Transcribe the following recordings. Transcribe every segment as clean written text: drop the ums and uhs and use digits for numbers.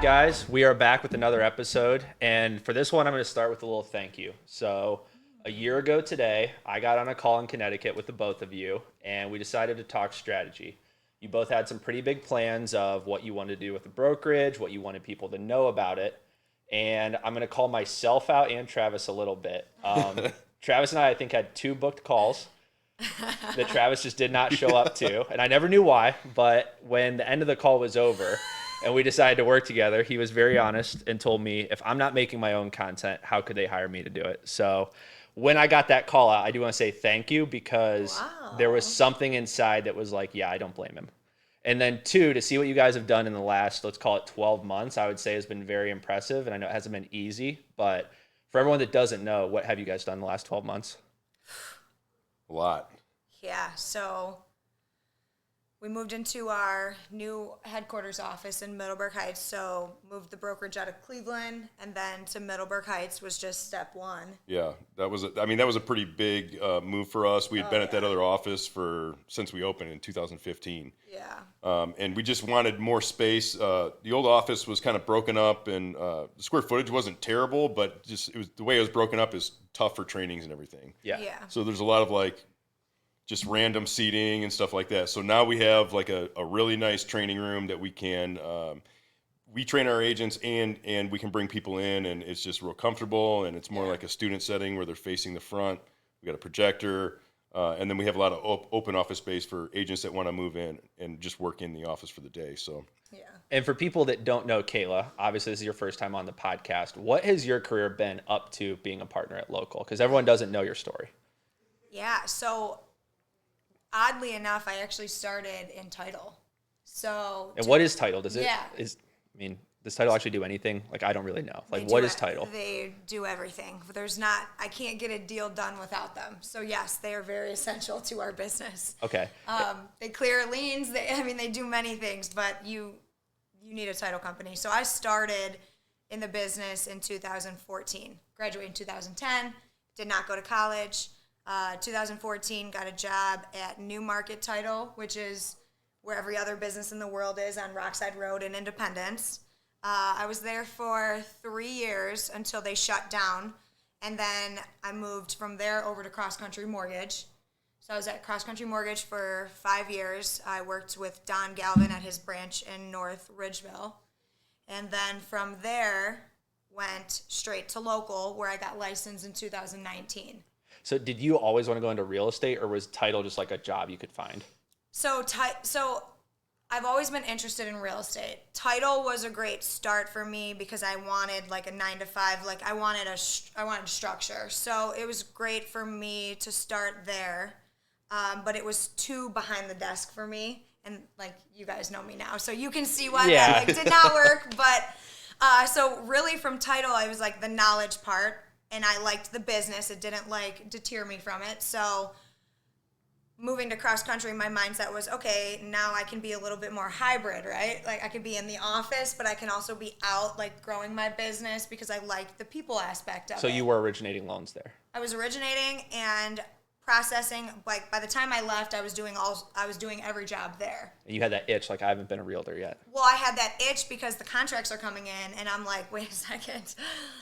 guys? We are back with another episode, and for this one, I'm going to start with a little thank you. So, a year ago today, I got on a call in Connecticut with the both of you, and we decided to talk strategy. You both had some pretty big plans of what you wanted to do with the brokerage, what you wanted people to know about it, and I'm going to call myself out and Travis a little bit. Travis and I think, had 2 booked calls that Travis just did not show up to, and I never knew why, but when the end of the call was over and we decided to work together, he was very honest and told me, if I'm not making my own content, how could they hire me to do it? So when I got that call out, I do want to say thank you, because there was something inside that was like, yeah, I don't blame him. And then 2, to see what you guys have done in the last, let's call it 12 months, I would say has been very impressive. And I know it hasn't been easy, but for everyone that doesn't know, what have you guys done in the last 12 months? A lot. Yeah, so we moved into our new headquarters office in Middleburg Heights. So moved the brokerage out of Cleveland, and then to Middleburg Heights was just step 1. Yeah, that was a pretty big move for us. We had been at that other office since we opened in 2015. Yeah. And we just wanted more space. The old office was kind of broken up, and the square footage wasn't terrible, but just the way it was broken up is tough for trainings and everything. Yeah. So there's a lot of just random seating and stuff like that. So now we have a really nice training room that we can, we train our agents and we can bring people in, and it's just real comfortable, and it's more like a student setting where they're facing the front. We got a projector, and then we have a lot of open office space for agents that want to move in and just work in the office for the day. So. Yeah. And for people that don't know Kayla, obviously this is your first time on the podcast. What has your career been up to being a partner at Local? Because everyone doesn't know your story. Yeah, so oddly enough, I actually started in title. So. And what is title? Does title actually do anything? I don't really know. What is title? They do everything. I can't get a deal done without them. So yes, they are very essential to our business. Okay. They clear liens. They do many things, but you need a title company. So I started in the business in 2014. Graduated in 2010. Did not go to college. 2014, got a job at New Market Title, which is where every other business in the world is, on Rockside Road in Independence. I was there for 3 years until they shut down, and then I moved from there over to Cross Country Mortgage. So I was at Cross Country Mortgage for 5 years. I worked with Don Galvin at his branch in North Ridgeville, and then from there went straight to Local, where I got licensed in 2019. So did you always want to go into real estate, or was title just a job you could find? So I've always been interested in real estate. Title was a great start for me because I wanted a 9 to 5. I wanted structure. So it was great for me to start there. But it was too behind the desk for me. And you guys know me now, so you can see why that did not work. But so really from title, I was the knowledge part. And I liked the business. It didn't deter me from it. So moving to cross country, my mindset was, okay, now I can be a little bit more hybrid, right? I could be in the office, but I can also be out growing my business because I liked the people aspect of it. So you were originating loans there? I was originating and processing. By the time I left, I was doing every job there. And you had that itch, I haven't been a realtor yet. Well, I had that itch because the contracts are coming in, and I'm wait a second,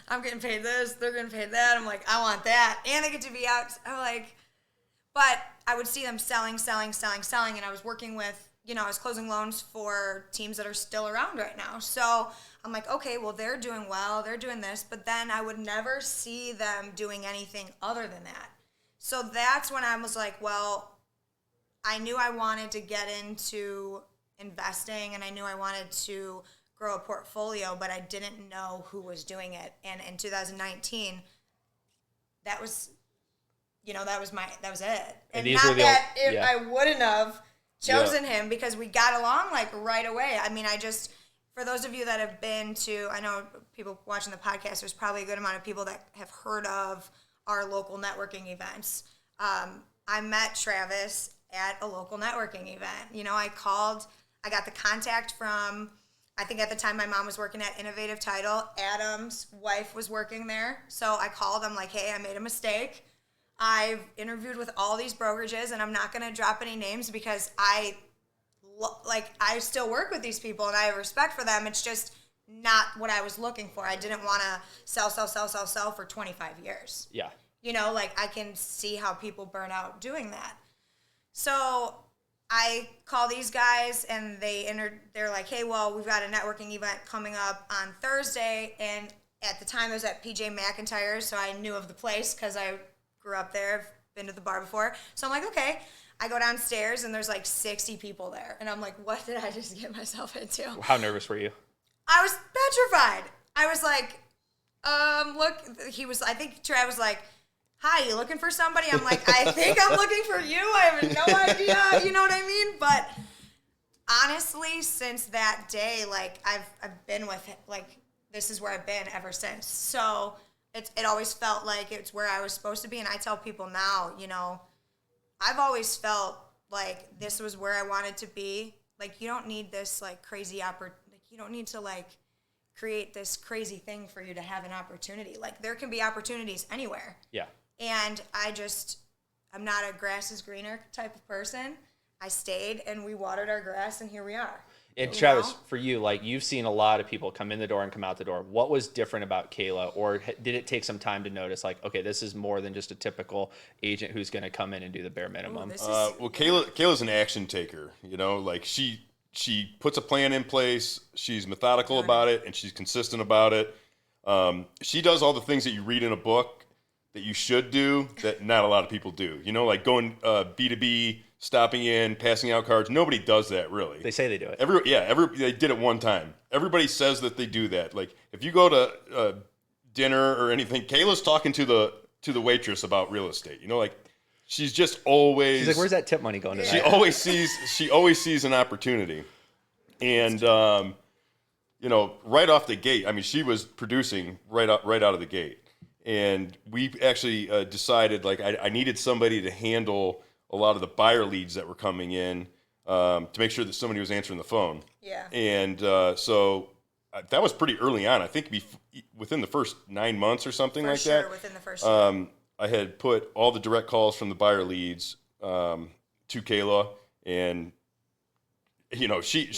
I'm getting paid this, they're getting paid that. I'm I want that, and I get to be out. I'm but I would see them selling, and I was working with, I was closing loans for teams that are still around right now. So I'm okay, well, they're doing well, they're doing this, but then I would never see them doing anything other than that. So that's when I was well, I knew I wanted to get into investing, and I knew I wanted to grow a portfolio, but I didn't know who was doing it. And in 2019, that was it. And not that I wouldn't have chosen him, because we got along right away. For those of you that have been to, I know people watching the podcast, there's probably a good amount of people that have heard of our local networking events. I met Travis at a local networking event. I got the contact from, I think at the time my mom was working at Innovative Title. Adam's wife was working there. So I called, I'm hey, I made a mistake. I've interviewed with all these brokerages, and I'm not going to drop any names because I still work with these people and I have respect for them. It's just not what I was looking for. I didn't want to sell for 25 years. Yeah. You know, like I can see how people burn out doing that. So I call these guys and they're like, hey, well, we've got a networking event coming up on Thursday. And at the time I was at PJ McIntyre's, so I knew of the place because I grew up there. I've been to the bar before. So I'm like, okay. I go downstairs and there's like 60 people there. And I'm like, what did I just get myself into? How nervous were you? I was petrified. I was like, look, I think Trav was like, hi, you looking for somebody? I'm like, I think I'm looking for you. I have no idea. You know what I mean? But honestly, since that day, like I've been with it. Like this is where I've been ever since. So it always felt like it's where I was supposed to be. And I tell people now, you know, I've always felt like this was where I wanted to be. Like you don't need this like crazy you don't need to like create this crazy thing for you to have an opportunity. Like there can be opportunities anywhere. Yeah. And I'm not a grass is greener type of person. I stayed and we watered our grass and here we are. And Travis, for you, like you've seen a lot of people come in the door and come out the door. What was different about Kayla, or did it take some time to notice, like, okay, this is more than just a typical agent who's going to come in and do the bare minimum? Well, Kayla's an action taker. You know, like she puts a plan in place. She's methodical about it, and she's consistent about it. She does all the things that you read in a book that you should do that not a lot of people do. You know, like going B2B, stopping in, passing out cards. Nobody does that really. They say they do it. They did it one time. Everybody says that they do that. Like if you go to dinner or anything, Kayla's talking to the waitress about real estate. You know, like she's just always. She's like, "Where's that tip money going to?" She always sees an opportunity, and you know, right off the gate. I mean, she was producing right out of the gate, and we actually decided like I needed somebody to handle a lot of the buyer leads that were coming in to make sure that somebody was answering the phone. Yeah. And so that was pretty early on. I think within the first 9 months or something like that. Within the first year. I had put all the direct calls from the buyer leads to Kayla, and you know she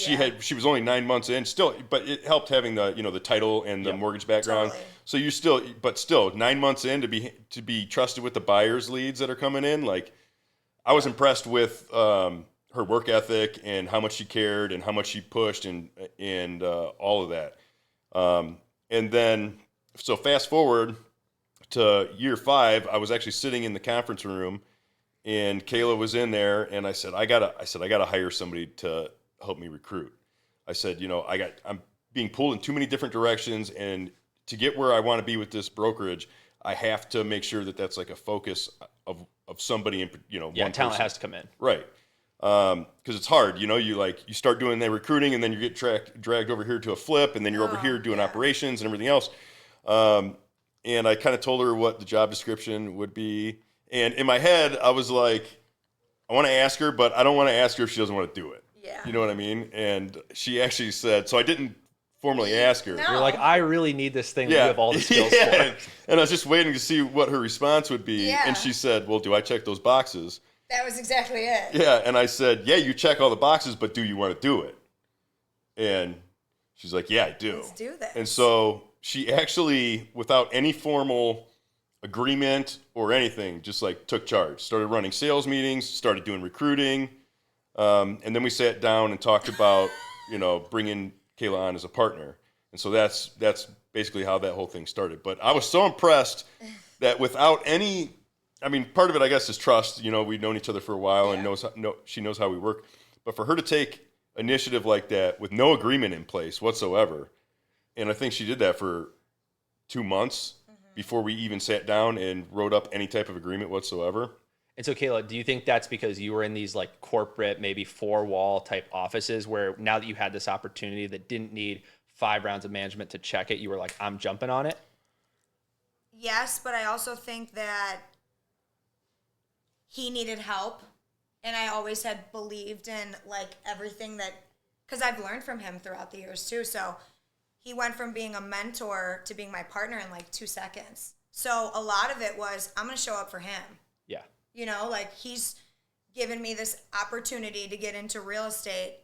was only 9 months in still, but it helped having the title and the mortgage background. Totally. So still 9 months in to be trusted with the buyers leads that are coming in. Like I was impressed with her work ethic and how much she cared and how much she pushed and all of that. And then so fast forward to year 5, I was actually sitting in the conference room, and Kayla was in there, and I said I gotta hire somebody to help me recruit. I said, you know, I'm being pulled in too many different directions, and to get where I want to be with this brokerage, I have to make sure that that's like a focus of somebody in, you know, one talent person. has to come in. Right. Because it's hard, you know, you start doing the recruiting, and then you get dragged over here to a flip, and then you're over here doing operations and everything else. And I kind of told her what the job description would be. And in my head, I was like, I want to ask her, but I don't want to ask her if she doesn't want to do it. Yeah. You know what I mean? And she actually said, so I didn't formally ask her. No. You're like, I really need this thing that you have all the skills for. And I was just waiting to see what her response would be. Yeah. And she said, well, do I check those boxes? That was exactly it. Yeah. And I said, yeah, you check all the boxes, but do you want to do it? And she's like, yeah, I do. Let's do this. And so she actually, without any formal agreement or anything, just like took charge, started running sales meetings, started doing recruiting. And then we sat down and talked about, you know, bringing Kayla on as a partner. And so that's basically how that whole thing started. But I was so impressed that without any, I mean, part of it, I guess, is trust. You know, we've known each other for a while and she knows how we work. But for her to take initiative like that with no agreement in place whatsoever, and I think she did that for 2 months before we even sat down and wrote up any type of agreement whatsoever. And so, Kayla, do you think that's because you were in these like corporate, maybe 4-wall type offices where now that you had this opportunity that didn't need 5 rounds of management to check it, you were like, I'm jumping on it? Yes, but I also think that he needed help. And I always had believed in like everything that, because I've learned from him throughout the years too. So he went from being a mentor to being my partner in like 2 seconds. So a lot of it was, I'm going to show up for him. Yeah. You know, like he's given me this opportunity to get into real estate,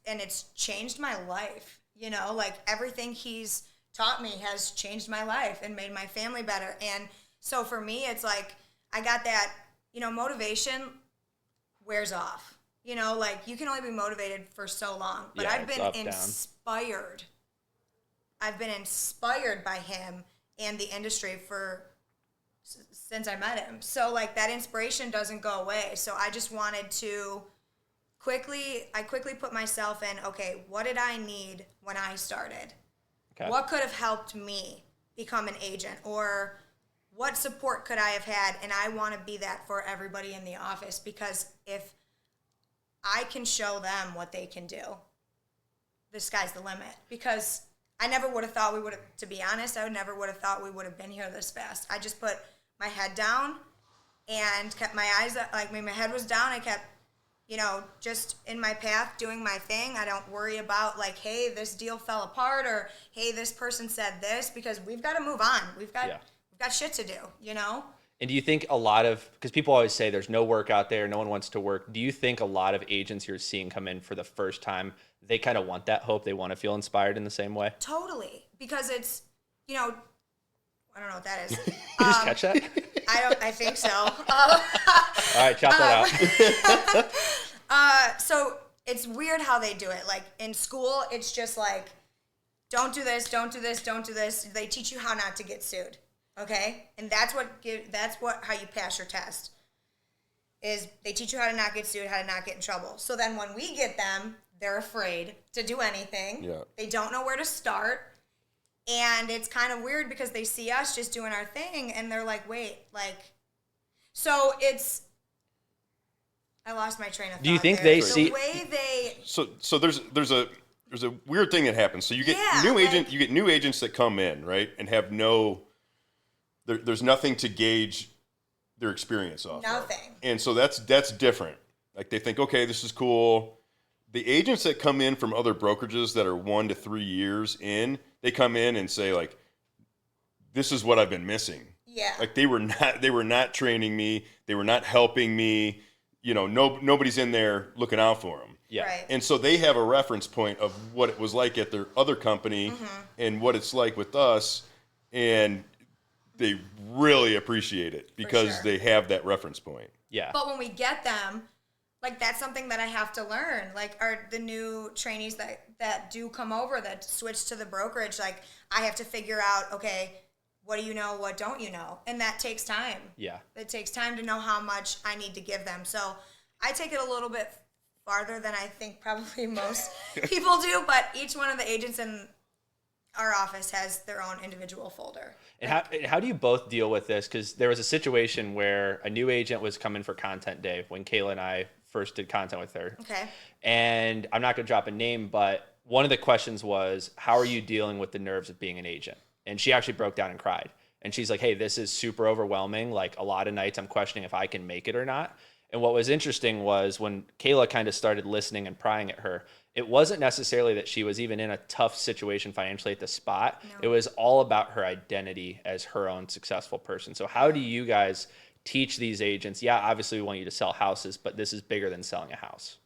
and it's changed my life. You know, like everything he's taught me has changed my life and made my family better. And so for me, it's like I got that, you know, motivation wears off. You know, like you can only be motivated for so long. But Yeah, I've it's been up, down. inspired. I've been inspired by him and the industry since I met him. So like that inspiration doesn't go away. So I just wanted to quickly put myself in, okay, what did I need when I started? Okay. What could have helped me become an agent, or what support could I have had? And I want to be that for everybody in the office, because if I can show them what they can do, the sky's the limit. Because I never would have thought we would have, to be honest, I never would have thought we would have been here this fast. I just put my head down and kept my eyes up, like my head was down. I kept, you know, just in my path doing my thing. I don't worry about like, hey, this deal fell apart, or hey, this person said this, because we've got to move on. We've got shit to do, you know? And do you think a lot of, because people always say there's no work out there, no one wants to work. Do you think a lot of agents you're seeing come in for the first time, they kind of want that hope? They want to feel inspired in the same way? Totally. Because it's, you know, I don't know what that is. You just catch that? I think so. All right, chop that out. So it's weird how they do it. Like in school, it's just like, don't do this, don't do this, don't do this. They teach you how not to get sued. Okay? And that's how you pass your test. Is they teach you how to not get sued, how to not get in trouble. So then when we get them, they're afraid to do anything. Yeah. They don't know where to start. And it's kind of weird because they see us just doing our thing and they're like, wait, like, so it's, I lost my train of thought. Do you think there. they The see? way they, So there's a weird thing that happens. So you get you get new agents that come in, right, and have there's nothing to gauge their experience off. nothing. And so that's different. Like they think, okay, this is cool. The agents that come in from other brokerages that are 1 to 3 years in, they come in and say like, this is what I've been missing. Yeah. Like they were not training me. They were not helping me. You know, nobody's in there looking out for them. Yeah. Right. And so they have a reference point of what it was like at their other company and what it's like with us. And they really appreciate it because sure. they have that reference point. Yeah. But when we get them, like that's something that I have to learn. Like are the new trainees that do come over that switch to the brokerage, like I have to figure out, okay, what do you know, what don't you know? And that takes time. Yeah. It takes time to know how much I need to give them. So I take it a little bit farther than I think probably most people do, but each one of the agents in our office has their own individual folder. And how do you both deal with this? Because there was a situation where a new agent was coming for content day when Kayla and I first did content with her. Okay. And I'm not going to drop a name, but one of the questions was, how are you dealing with the nerves of being an agent? And she actually broke down and cried. And she's like, hey, this is super overwhelming. Like a lot of nights I'm questioning if I can make it or not. And what was interesting was when Kayla kind of started listening and prying at her, it wasn't necessarily that she was even in a tough situation financially at the spot. No. It was all about her identity as her own successful person. So how do you guys teach these agents? Yeah, obviously we want you to sell houses, but this is bigger than selling a house.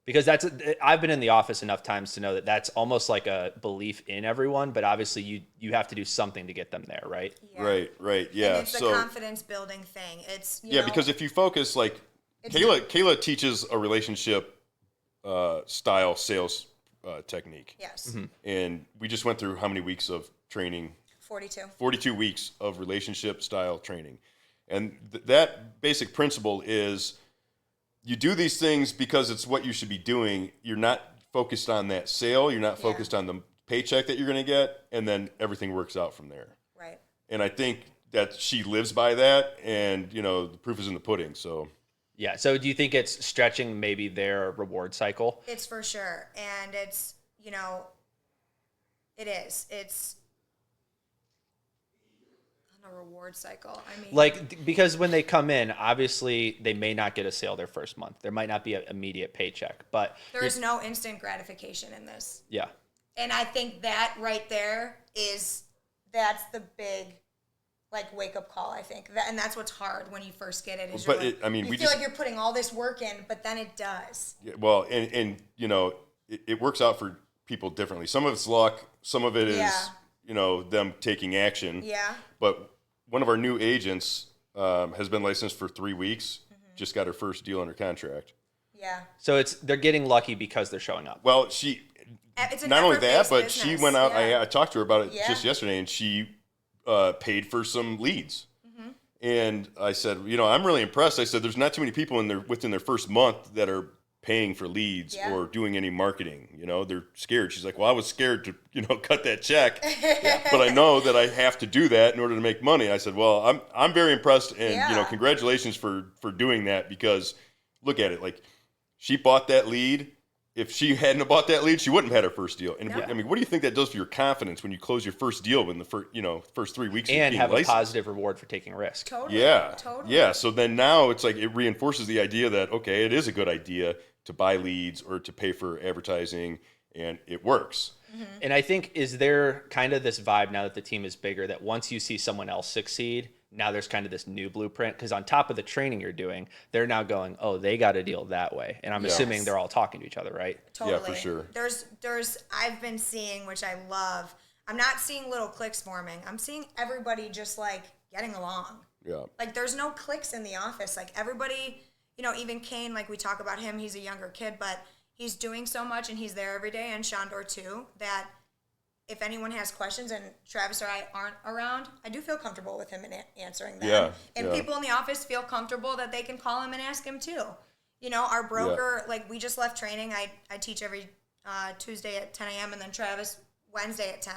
Because I've been in the office enough times to know that that's almost like a belief in everyone, but obviously you have to do something to get them there, right? Yeah. Right. Yeah. And it's the confidence building thing. It's, you know, because if you focus, like Kayla teaches a relationship style sales technique. Yes. Mm-hmm. And we just went through how many weeks of training? 42 weeks of relationship style training. And that basic principle is you do these things because it's what you should be doing. You're not focused on that sale. You're not focused on the paycheck that you're going to get. And then everything works out from there. Right. And I think that she lives by that. And, you know, the proof is in the pudding. So, yeah. So do you think it's stretching maybe their reward cycle? It's for sure. And it's, you know, it is. It's a reward cycle. I mean, like, because when they come in, obviously they may not get a sale their first month. There might not be an immediate paycheck, but there's no instant gratification in this. Yeah. And I think that right there that's the big like wake up call, I think. And that's what's hard when you first get it. Is But you feel like you're putting all this work in, but then it does. Yeah, well, and you know, it works out for people differently. Some of it's luck. Some of it is, you know, them taking action. Yeah. But one of our new agents has been licensed for 3 weeks. Just got her first deal under contract. Yeah. So they're getting lucky because they're showing up. Well, It's not only that, but business. she went out. Yeah. I talked to her about it just yesterday, and she paid for some leads. And I said, you know, I'm really impressed. I said, there's not too many people within their first month that are paying for leads or doing any marketing. You know, they're scared. She's like, well, I was scared to, you know, cut that check, but I know that I have to do that in order to make money. I said, well, I'm very impressed, and you know, congratulations for doing that, because look at it, like she bought that lead. If she hadn't bought that lead, she wouldn't have had her first deal. And I mean, what do you think that does for your confidence when you close your first deal in the first 3 weeks And of being have licensed? a positive reward for taking risk. Totally. Yeah. Totally. Yeah. So then now it's like it reinforces the idea that, okay, it is a good idea to buy leads or to pay for advertising, and it works. And I think, is there kind of this vibe now that the team is bigger, that once you see someone else succeed, now there's kind of this new blueprint? Because on top of the training you're doing, they're now going, oh, they got a deal that way. And I'm assuming they're all talking to each other, right? Totally. Yeah, for sure. There's I've been seeing, which I love. I'm not seeing little cliques forming. I'm seeing everybody just like getting along. Yeah. Like there's no cliques in the office. Like everybody, you know, even Kane, like we talk about him, he's a younger kid, but he's doing so much and he's there every day, and Shandor too, that if anyone has questions and Travis or I aren't around, I do feel comfortable with him in answering them. Yeah, and people in the office feel comfortable that they can call him and ask him too. You know, our broker, like we just left training. I teach every Tuesday at 10 a.m. and then Travis Wednesday at 10.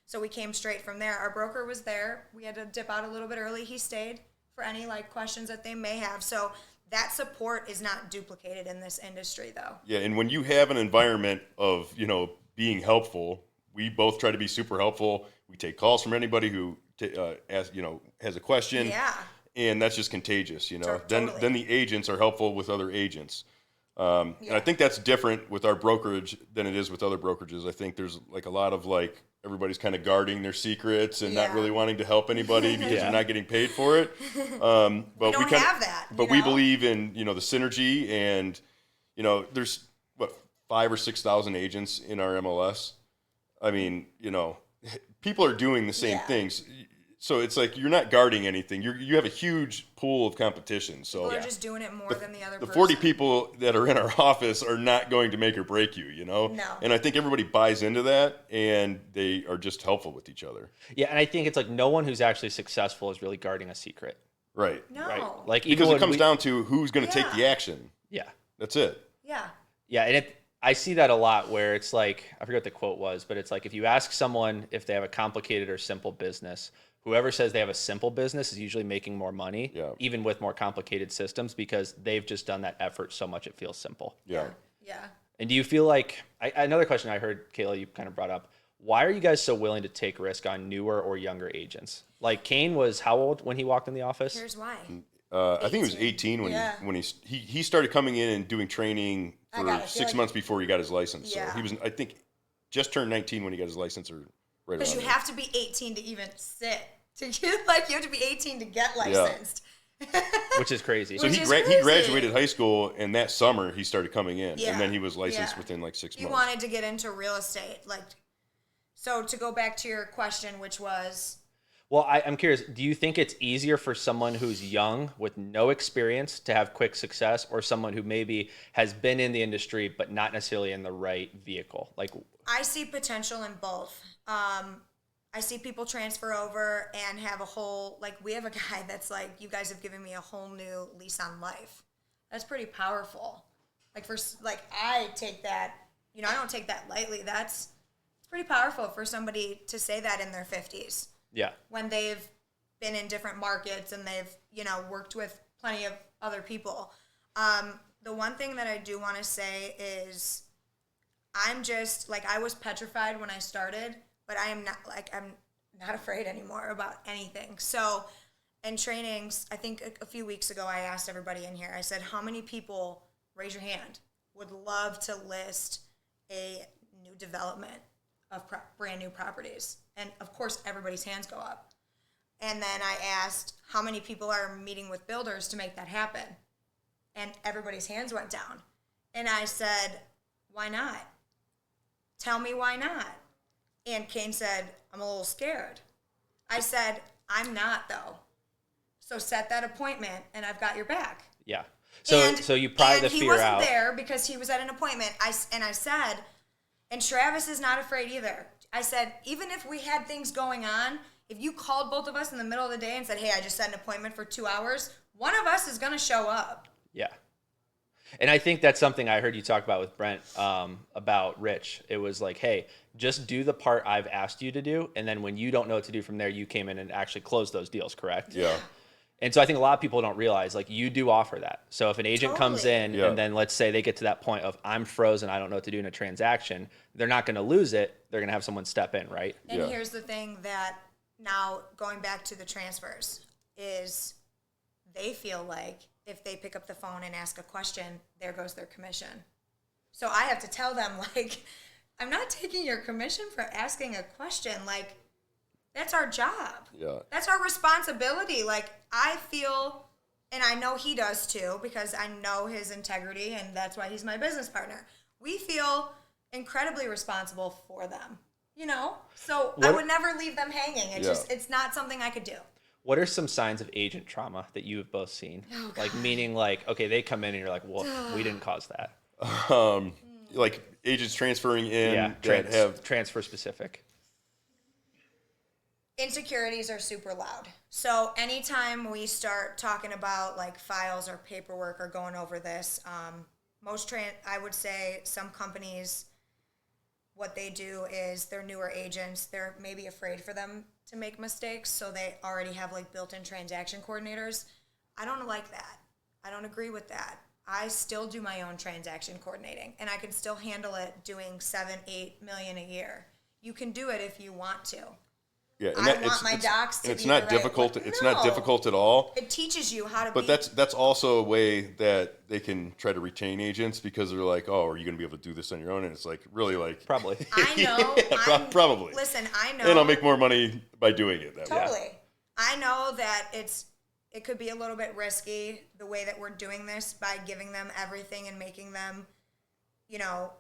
So we came straight from there. Our broker was there. We had to dip out a little bit early. He stayed for any like questions that they may have. So that support is not duplicated in this industry though. Yeah. And when you have an environment of, you know, being helpful, we both try to be super helpful. We take calls from anybody who has a question. Yeah. And that's just contagious, you know. Totally. Then the agents are helpful with other agents. And I think that's different with our brokerage than it is with other brokerages. I think there's like a lot of like everybody's kind of guarding their secrets and not really wanting to help anybody because they're not getting paid for it. But we don't have that. But we believe in, you know, the synergy, and, you know, there's 5,000 or 6,000 agents in our MLS. I mean, you know, people are doing the same things. So it's like you're not guarding anything. You have a huge pool of competition. So people are just doing it more than the other the person. 40 people that are in our office are not going to make or break you, you know? No. And I think everybody buys into that, and they are just helpful with each other. Yeah, and I think it's like no one who's actually successful is really guarding a secret. Right. No. Right. Like even Because when it comes down to who's going to take the action. Yeah. That's it. Yeah. Yeah, and I see that a lot where it's like, I forget what the quote was, but it's like if you ask someone if they have a complicated or simple business, whoever says they have a simple business is usually making more money, even with more complicated systems, because they've just done that effort so much it feels simple. Yeah. Yeah. And do you feel like, another question I heard, Kayla, you kind of brought up, why are you guys so willing to take risk on newer or younger agents? Like Kane was how old when he walked in the office? Here's why. I think he was 18 when he started coming in and doing training for 6 months before he got his license. So he was, I think, just turned 19 when he got his license, or right around Because you there. have to be 18 to even sit. To get, like, you have to be 18 to get licensed. Which is crazy. So he graduated high school, and that summer he started coming in, and then he was licensed within like 6 months. He wanted to get into real estate, like. So to go back to your question, which was. Well, I'm curious, do you think it's easier for someone who's young with no experience to have quick success, or someone who maybe has been in the industry but not necessarily in the right vehicle? Like, I see potential in both. I see people transfer over and have a whole, like, we have a guy that's like, you guys have given me a whole new lease on life. That's pretty powerful. Like, I take that, you know, I don't take that lightly. It's pretty powerful for somebody to say that in their 50s. Yeah. When they've been in different markets and they've, you know, worked with plenty of other people. The one thing that I do want to say is I'm just, like, I was petrified when I started, but I'm not afraid anymore about anything. So in trainings, I think a few weeks ago, I asked everybody in here, I said, how many people, raise your hand, would love to list a new development of brand new properties? And of course, everybody's hands go up. And then I asked how many people are meeting with builders to make that happen. And everybody's hands went down. And I said, why not? Tell me why not. And Kane said, I'm a little scared. I said, I'm not though. So set that appointment and I've got your back. Yeah. So you pry the fear out. He wasn't there because he was at an appointment. I said, and Travis is not afraid either. I said, even if we had things going on, if you called both of us in the middle of the day and said, hey, I just set an appointment for 2 hours, one of us is going to show up. Yeah. And I think that's something I heard you talk about with Brent about Rich. It was like, hey, just do the part I've asked you to do. And then when you don't know what to do from there, you came in and actually closed those deals, correct? Yeah. And so I think a lot of people don't realize, like, you do offer that. So if an agent comes in and then let's say they get to that point of I'm frozen, I don't know what to do in a transaction, they're not going to lose it. They're going to have someone step in, right? And here's the thing that now going back to the transfers is they feel like if they pick up the phone and ask a question, there goes their commission. So I have to tell them, like, I'm not taking your commission for asking a question. Like, that's our job. Yeah. That's our responsibility. Like, I feel, and I know he does too, because I know his integrity, and that's why he's my business partner. We feel incredibly responsible for them, you know? So I would never leave them hanging. It's not something I could do. What are some signs of agent trauma that you have both seen? Oh, like, meaning like, okay, they come in and you're like, well, we didn't cause that. Like agents transferring in Yeah, that have transfer specific. Insecurities are super loud. So anytime we start talking about like files or paperwork or going over this, I would say some companies, what they do is they're newer agents. They're maybe afraid for them to make mistakes, so they already have like built-in transaction coordinators. I don't like that. I don't agree with that. I still do my own transaction coordinating, and I can still handle it doing 7-8 million a year. You can do it if you want to. Yeah, I want my docs to be it's not the right difficult. way. It's No. not difficult at all. It teaches you how to But be. that's also a way that they can try to retain agents because they're like, oh, are you going to be able to do this on your own? And it's like really like Probably. I know. Yeah, probably. Listen, I know. And I'll make more money by doing it that way. Totally. I know that it could be a little bit risky the way that we're doing this by giving them everything and making them, you know,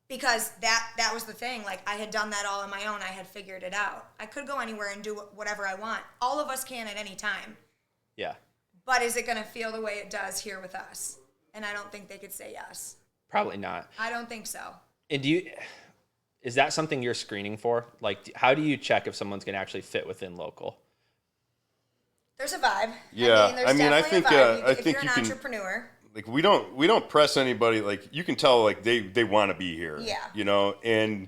because that was the thing. Like, I had done that all on my own. I had figured it out. I could go anywhere and do whatever I want. All of us can at any time. Yeah. But is it going to feel the way it does here with us? And I don't think they could say yes. Probably not. I don't think so. And is that something you're screening for? Like, how do you check if someone's going to actually fit within local? There's a vibe. Yeah, there's I mean, I definitely think, a vibe. I If think you're you an can- entrepreneur, Like we don't press anybody. Like you can tell like they want to be here. Yeah. You know, and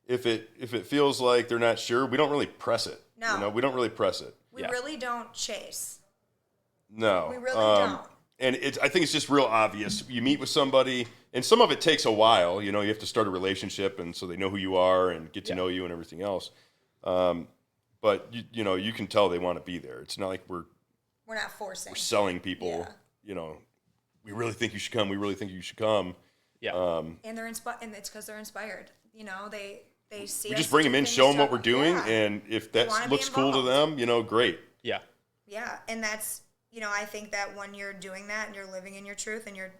if it feels like they're not sure, we don't really press it. No. You know, we don't really press it. we really don't chase. No. We really don't. And I think it's just real obvious. You meet with somebody, and some of it takes a while. You know, you have to start a relationship, and so they know who you are and get to know you and everything else. But you know, you can tell they want to be there. It's not like we're We're not forcing. selling people. Yeah. You know, we really think you should come. We really think you should come. Yeah. And they're inspired, and it's because they're inspired. You know, they see. We us just bring do them in, things show them to- what we're doing, Yeah. and if wanna that be looks cool to involved. them, you know, great. Yeah. Yeah, and that's, you know, I think that when you're doing that and you're living in your truth and you're,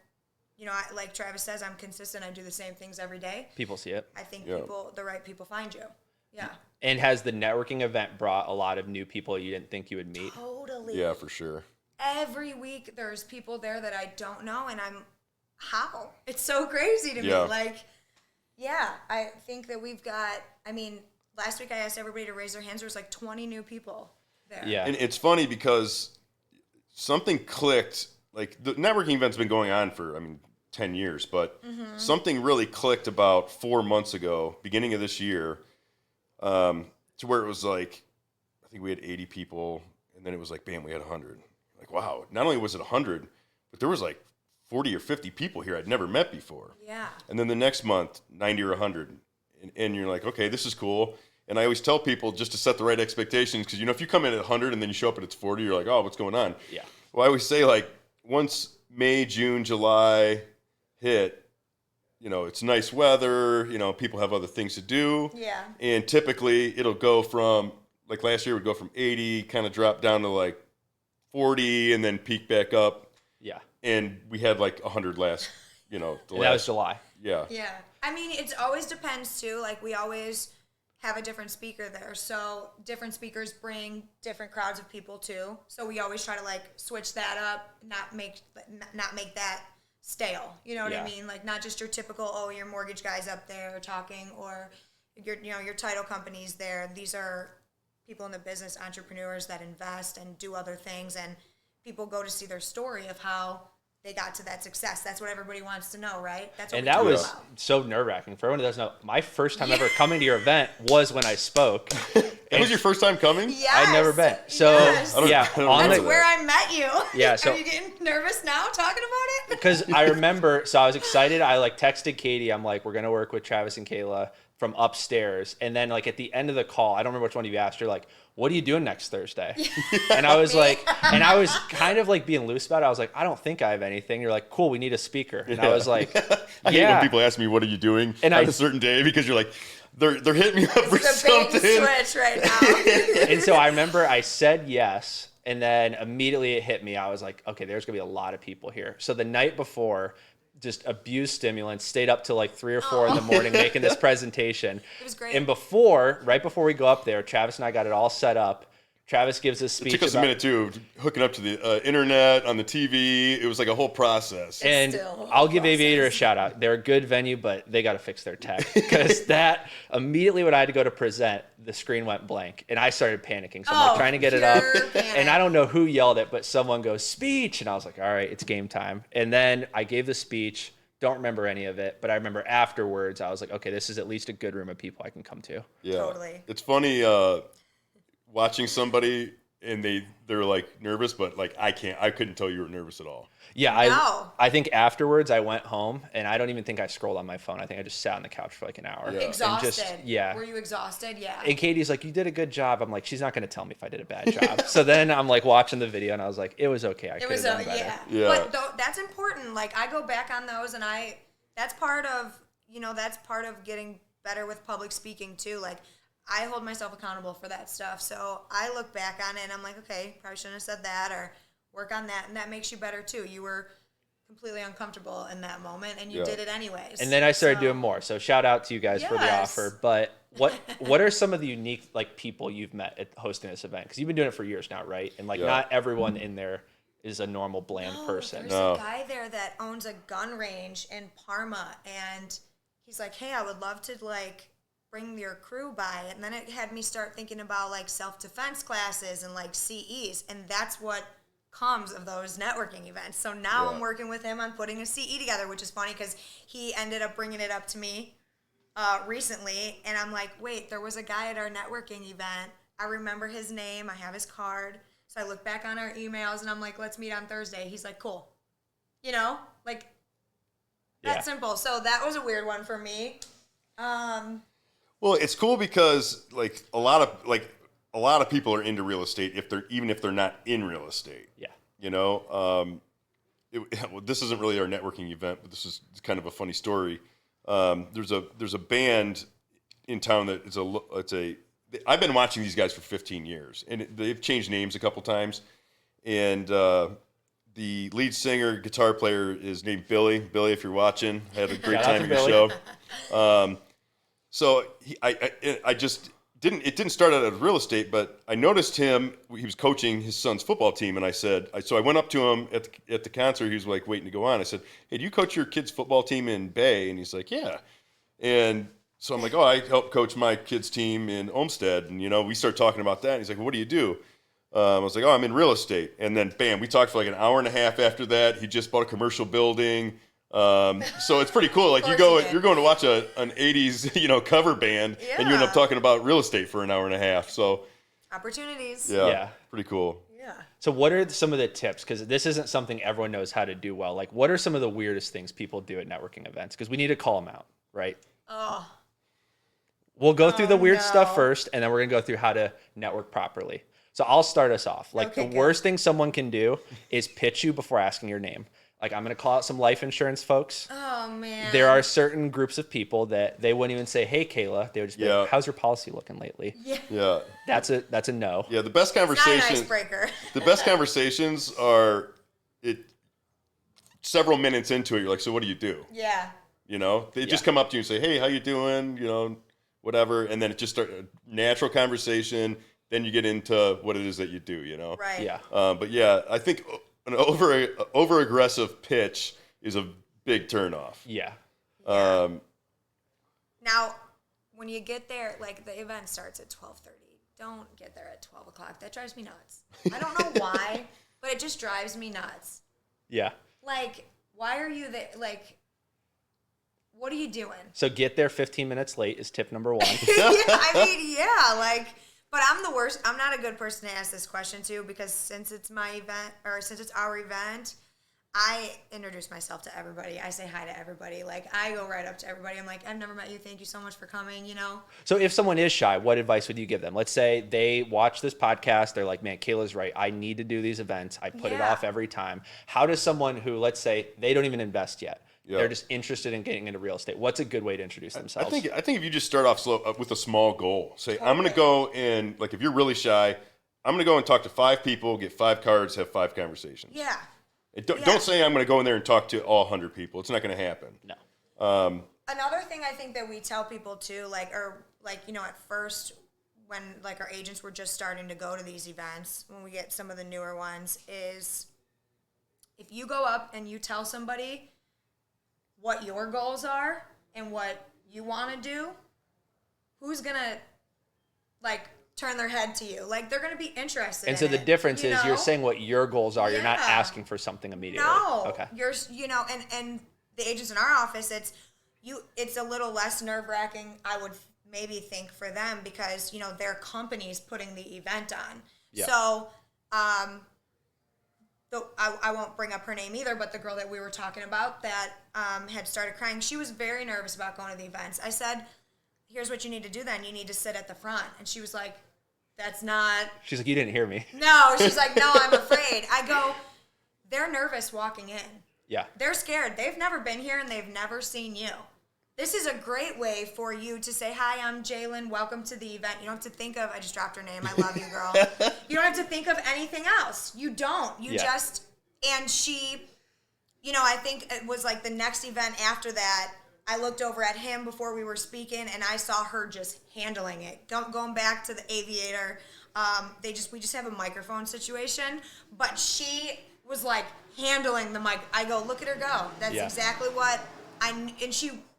you know, like Travis says, I'm consistent. I do the same things every day. People see it. I think Yeah. the right people find you. Yeah. And has the networking event brought a lot of new people you didn't think you would meet? Totally. Yeah, for sure. Every week there's people there that I don't know, and how? It's so crazy to Yeah. me. Like, yeah, I think that we've got, I mean, last week I asked everybody to raise their hands. There was like 20 new people there. Yeah. And it's funny because something clicked. Like the networking event's been going on for, 10 years, but something really clicked about 4 months ago, beginning of this year, to where it was like, I think we had 80 people, and then it was like, bam, we had 100. Like, wow, not only was it 100, but there was like 40 or 50 people here I'd never met before. Yeah. And then the next month, 90 or 100. And you're like, okay, this is cool. And I always tell people just to set the right expectations because, you know, if you come in at 100 and then you show up and it's 40, you're like, oh, what's going on? Yeah. Well, I always say, like, once May, June, July hit, you know, it's nice weather, you know, people have other things to do. Yeah. And typically it'll go from like last year would go from 80, kind of drop down to like 40, and then peak back up. Yeah. And we had like 100 last, That was July. Yeah. Yeah. I mean, it always depends too. Like we always have a different speaker there. So different speakers bring different crowds of people too. So we always try to like switch that up, not make that stale. You know what I mean? Like not just your typical, your mortgage guy's up there talking, or your title company's there. These are people in the business, entrepreneurs that invest and do other things, and people go to see their story of how they got to that success. That's what everybody wants to know, right? That's what and that was so nerve-wracking. For everyone who doesn't know, my first time ever coming to your event was when I spoke. That was your first time coming? Yes. I'd never been. So, Yes. That's where I met you. Yeah, so- Are you getting nervous now talking about it? Because I remember, so I was excited. I like texted Katie. I'm like, we're going to work with Travis and Kayla from upstairs. And then like at the end of the call, I don't remember which one of you asked her, like, what are you doing next Thursday? And I was like, and I was kind of like being loose about it. I was like, I don't think I have anything. You're like, cool, we need a speaker. And I was like, I hate when people ask me, what are you doing on a certain day? Because you're like, they're hitting me up for something. It's a bait switch right now. And so I remember I said yes. And then immediately it hit me. I was like, okay, there's going to be a lot of people here. So the night before, just abused stimulants, stayed up till like 3 or 4 in the morning making this presentation. It was great. And right before we go up there, Travis and I got it all set up. Travis gives this speech. It took us a minute too, hooking up to the internet, on the TV. It was like a whole process. And I'll give Aviator a shout out. They're a good venue, but they got to fix their tech, because that immediately when I had to go to present, the screen went blank and I started panicking. So I'm like trying to get it up, and I don't know who yelled it, but someone goes speech, and I was like, all right, it's game time. And then I gave the speech. Don't remember any of it, but I remember afterwards I was like, okay, this is at least a good room of people I can come to. Yeah, totally. It's funny watching somebody and they're like nervous, but like I couldn't tell you were nervous at all. Yeah, I think afterwards I went home and I don't even think I scrolled on my phone. I think I just sat on the couch for like an hour. Yeah. Exhausted. Were you exhausted? Yeah. And Katie's like, you did a good job. I'm like, she's not going to tell me if I did a bad job. So then I'm like watching the video and I was like, it was okay. I could have done better. But that's important. Like I go back on those, and that's part of getting better with public speaking too. Like I hold myself accountable for that stuff. So I look back on it and I'm like, okay, probably shouldn't have said that, or work on that. And that makes you better too. You were completely uncomfortable in that moment and you did it anyways. And then I started doing more. So shout out to you guys for the offer. But what are some of the unique like people you've met at hosting this event? Because you've been doing it for years now, right? And like not everyone in there is a normal bland person. There's a guy there that owns a gun range in Parma, and he's like, hey, I would love to like bring your crew by. And then it had me start thinking about like self-defense classes and like CEs, and that's what comes of those networking events. So now I'm working with him on putting a CE together, which is funny because he ended up bringing it up to me recently, and I'm like, wait, there was a guy at our networking event. I remember his name. I have his card. So I look back on our emails and I'm like, let's meet on Thursday. He's like, cool. You know, like that's simple. So that was a weird one for me. Well, it's cool because like a lot of people are into real estate even if they're not in real estate. Yeah. You know, this isn't really our networking event, but this is kind of a funny story. There's a band in town that I've been watching these guys for 15 years, and they've changed names a couple times. And the lead singer, guitar player is named Billy. Billy, if you're watching, I had a great time at your show. So it didn't start out as real estate, but I noticed him. He was coaching his son's football team, and so I went up to him at the concert. He was like waiting to go on. I said, "Hey, do you coach your kid's football team in Bay?" And he's like, "Yeah." And so I'm like, "Oh, I help coach my kid's team in Olmsted." And we start talking about that. And he's like, "What do you do?" I was like, "Oh, I'm in real estate." And then, bam, we talked for like an hour and a half after that. He just bought a commercial building. So it's pretty cool. Like you're going to watch an 80s, cover band, and you end up talking about real estate for an hour and a half. So opportunities. Yeah. Pretty cool. Yeah. So what are some of the tips? Because this isn't something everyone knows how to do well. Like what are some of the weirdest things people do at networking events? Because we need to call them out, right? Oh. We'll go through the weird stuff first, and then we're going to go through how to network properly. So I'll start us off. Like the worst thing someone can do is pitch you before asking your name. like I'm going to call out some life insurance folks. Oh man. There are certain groups of people that they wouldn't even say, "Hey, Kayla." They would just be like, "How's your policy looking lately?" Yeah. Yeah. That's a no. Yeah. The best Not an conversations. icebreaker. The best conversations are several minutes into it. You're like, so what do you do? Yeah. You know, they just come up to you and say, hey, how you doing? You know, whatever. And then it just starts a natural conversation. Then you get into what it is that you do, you know? Right. Yeah. But yeah, I think an over aggressive pitch is a big turnoff. Yeah. Now, when you get there, like the event starts at 12:30. Don't get there at 12 o'clock. That drives me nuts. I don't know why, but it just drives me nuts. Yeah. Like, why are you there? Like, what are you doing? So get there 15 minutes late is tip number 1. Like, but I'm the worst. I'm not a good person to ask this question to, because since it's my event, or since it's our event, I introduce myself to everybody. I say hi to everybody. Like, I go right up to everybody. I'm like, I've never met you. Thank you so much for coming, you know? So if someone is shy, what advice would you give them? Let's say they watch this podcast. They're like, man, Kayla's right. I need to do these events. I put it off every time. How does someone who, let's say, they don't even invest yet, they're just interested in getting into real estate, what's a good way to introduce themselves? I think if you just start off slow with a small goal, say, I'm going to go and, like, if you're really shy, I'm going to go and talk to 5 people, get 5 cards, have 5 conversations. Yeah. Don't say I'm going to go in there and talk to all 100 people. It's not going to happen. No. Another thing I think that we tell people too, you know, at first when like our agents were just starting to go to these events, when we get some of the newer ones, is if you go up and you tell somebody what your goals are and what you want to do, who's going to like turn their head to you? Like, they're going to be interested And so in the it, difference you is know? you're saying what your goals are. You're not Yeah. asking for something immediately. No. Okay. You're, you know, and the agents in our office, it's a little less nerve-wracking, I would maybe think, for them, because, you know, their company's putting the event on. Yeah. So, I won't bring up her name either, but the girl that we were talking about that had started crying, she was very nervous about going to the events. I said, here's what you need to do then. You need to sit at the front. And she was like, that's not... She's like, you didn't hear me. No, she's like, no, I'm afraid. I go, they're nervous walking in. Yeah. They're scared. They've never been here and they've never seen you. This is a great way for you to say, hi, I'm Jalen. Welcome to the event. You don't have to think of, I just dropped her name. I love you, girl. You don't have to think of anything else. You don't. You just, and she, you know, I think it was like the next event after that, I looked over at him before we were speaking and I saw her just handling it. Going back to the aviator, we just have a microphone situation, but she was like handling the mic. I go, look at her go. That's exactly what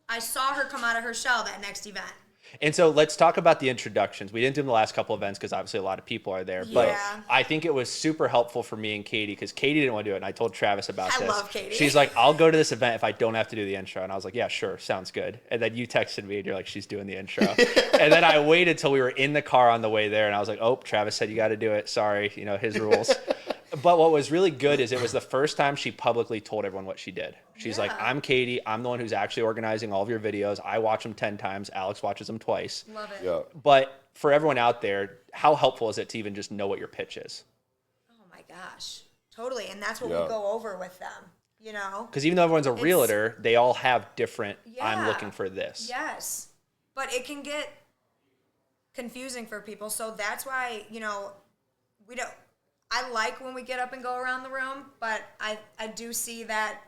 I saw her come out of her shell that next event. And so let's talk about the introductions. We didn't do them the last couple events because obviously a lot of people are there. But I think it was super helpful for me and Katie because Katie didn't want to do it. And I told Travis about this. I love Katie. She's like, I'll go to this event if I don't have to do the intro. And I was like, yeah, sure. Sounds good. And then you texted me and you're like, she's doing the intro. And then I waited till we were in the car on the way there. And I was like, oh, Travis said you got to do it. Sorry. You know, his rules. But what was really good is it was the first time she publicly told everyone what she did. She's like, I'm Katie. I'm the one who's actually organizing all of your videos. I watch them 10 times. Alex watches them twice. Love it. Yeah. But for everyone out there, how helpful is it to even just know what your pitch is? Oh my gosh. Totally. And that's what we go over with them, you know? Because even though everyone's a realtor, they all have different, I'm Yeah. looking for this. Yes. But it can get confusing for people. So that's why, you know, I like when we get up and go around the room, but I do see that,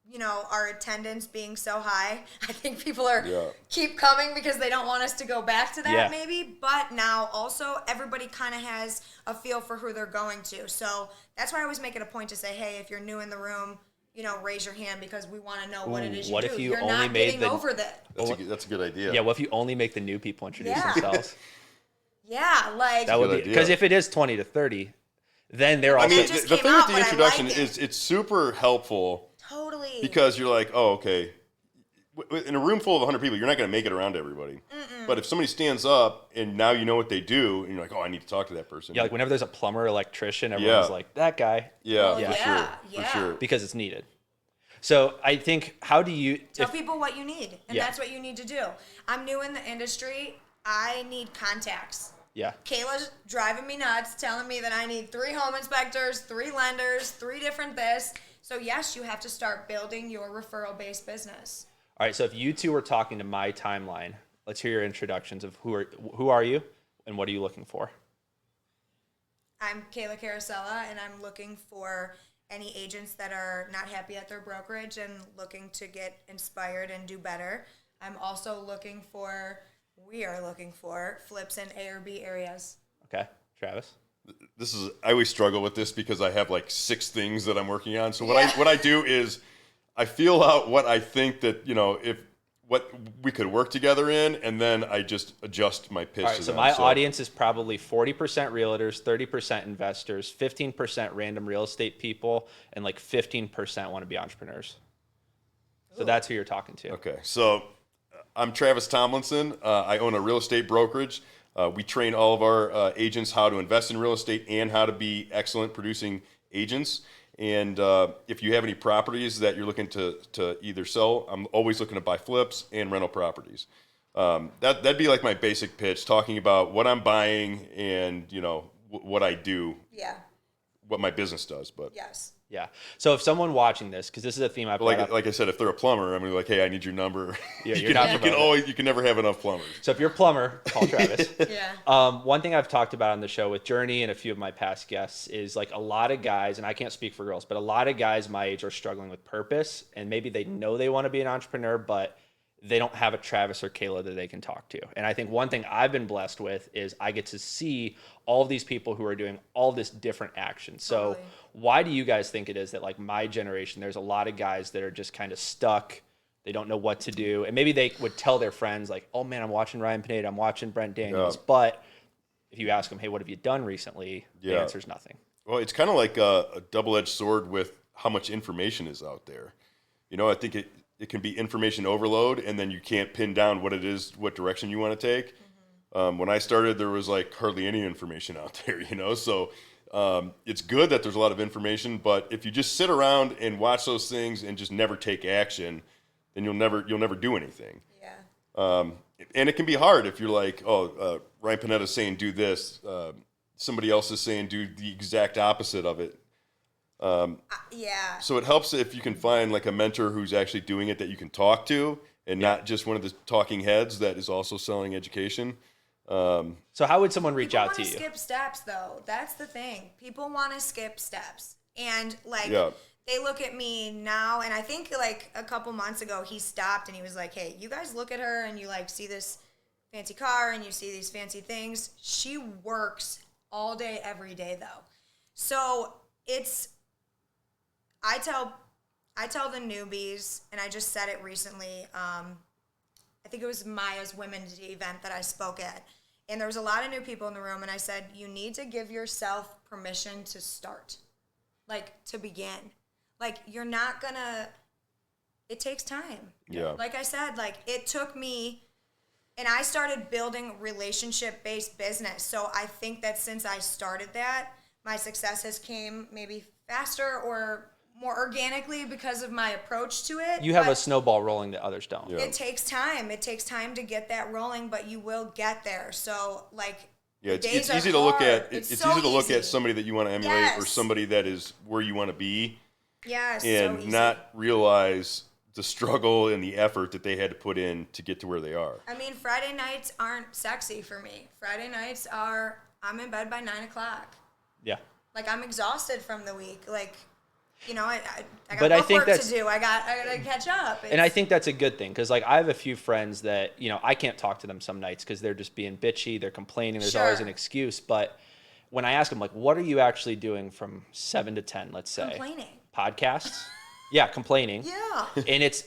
you know, our attendance being so high, I think people keep coming because they don't want us to go back to that maybe. But now also everybody kind of has a feel for who they're going to. So that's why I always make it a point to say, hey, if you're new in the room, you know, raise your hand because we want to know what it is you what do. if you You're only not made getting the- over that. That's a good idea. Yeah, well, if you only make the new people introduce Yeah. themselves, Yeah, like that would be, idea. because if it is 20 to 30, then they're I also, mean, just the came thing out, with the but I introduction liked it. is it's super helpful totally because you're like, oh, okay. In a room full of 100 people, you're not going to make it around to everybody. But if somebody stands up and now you know what they do, and you're like, oh, I need to talk to that person. yeah, like whenever there's a plumber or electrician, everyone's like, that guy, Yeah, Well, for yeah. sure. because it's needed. So I think, how do you, tell people what you need, and Yeah. that's what you need to do. I'm new in the industry. I need contacts. yeah, Kayla's driving me nuts, telling me that I need 3 home inspectors, 3 lenders, 3 different this. So yes, you have to start building your referral-based business. All right, so if you two were talking to my timeline, let's hear your introductions of who are you and what are you looking for? I'm Kayla Carosella, and I'm looking for any agents that are not happy at their brokerage and looking to get inspired and do better. I'm also we are looking for flips in A or B areas. Okay, Travis? I always struggle with this because I have like 6 things that I'm working on. So what I do is I feel out what I think that, if what we could work together in, and then I just adjust my pitch. All right, to so them. my audience is probably 40% realtors, 30% investors, 15% random real estate people, and like 15% want to be entrepreneurs. So that's who you're talking to. Okay, so I'm Travis Tomlinson. I own a real estate brokerage. We train all of our agents how to invest in real estate and how to be excellent producing agents. And if you have any properties that you're looking to either sell, I'm always looking to buy flips and rental properties. That'd be like my basic pitch, talking about what I'm buying and what I do, what my business does. But Yes. Yeah. So if someone watching this, because this is a theme I brought up. Like I said, if they're a plumber, I'm gonna be like, hey, I need your number. Yeah, you can never have enough plumbers. So if you're a plumber, call Travis. Yeah. One thing I've talked about on the show with Journey and a few of my past guests is like a lot of guys, and I can't speak for girls, but a lot of guys my age are struggling with purpose, and maybe they know they want to be an entrepreneur, but they don't have a Travis or Kayla that they can talk to. And I think one thing I've been blessed with is I get to see all of these people who are doing all this different action. So Totally. Why do you guys think it is that like my generation, there's a lot of guys that are just kind of stuck. They don't know what to do. And maybe they would tell their friends like, oh man, I'm watching Ryan Pineda, I'm watching Brent Daniels. Yeah. But if you ask them, hey, what have you done recently? The answer is nothing. Well, it's kind of like a double-edged sword with how much information is out there. I think it can be information overload, and then you can't pin down what it is, what direction you want to take. Mm-hmm. When I started, there was like hardly any information out there, so it's good that there's a lot of information, but if you just sit around and watch those things and just never take action, then you'll never do anything. Yeah. And it can be hard if you're like, Ryan Panetta's saying do this, somebody else is saying do the exact opposite of it. Yeah. So it helps if you can find like a mentor who's actually doing it that you can talk to, and not just one of the talking heads that is also selling education. So how would someone reach out to you? People want to skip steps, though. That's the thing. People want to skip steps. And, they look at me now, and I think, a couple months ago, he stopped, and he was like, hey, you guys look at her, and you, see this fancy car, and you see these fancy things. She works all day, every day, though. So I tell the newbies, and I just said it recently, I think it was Maya's women's event that I spoke at. And there was a lot of new people in the room, and I said, you need to give yourself permission to start, to begin. You're not gonna, it takes time. Yeah. Like I said, it took me, and I started building relationship-based business. So I think that since I started that, my success has came maybe faster or more organically because of my approach to it. You have a snowball rolling that others don't. Yeah. It takes time. It takes time to get that rolling, but you will get there. So it's easy to look at. It's so easy to look at somebody that you want to emulate, Yes. or somebody that is where you want to be, Yes, and so easy. not realize the struggle and the effort that they had to put in to get to where they are. I mean, Friday nights aren't sexy for me. Friday nights are, I'm in bed by 9 o'clock. Yeah. I'm exhausted from the week. I got But I book think work to do. I got to catch up. And I think that's a good thing because, I have a few friends that, I can't talk to them some nights because they're just being bitchy. They're complaining. There's always an excuse. But when I ask them, what are you actually doing from 7 to 10, let's say? Complaining. Podcasts? Yeah, complaining. Yeah.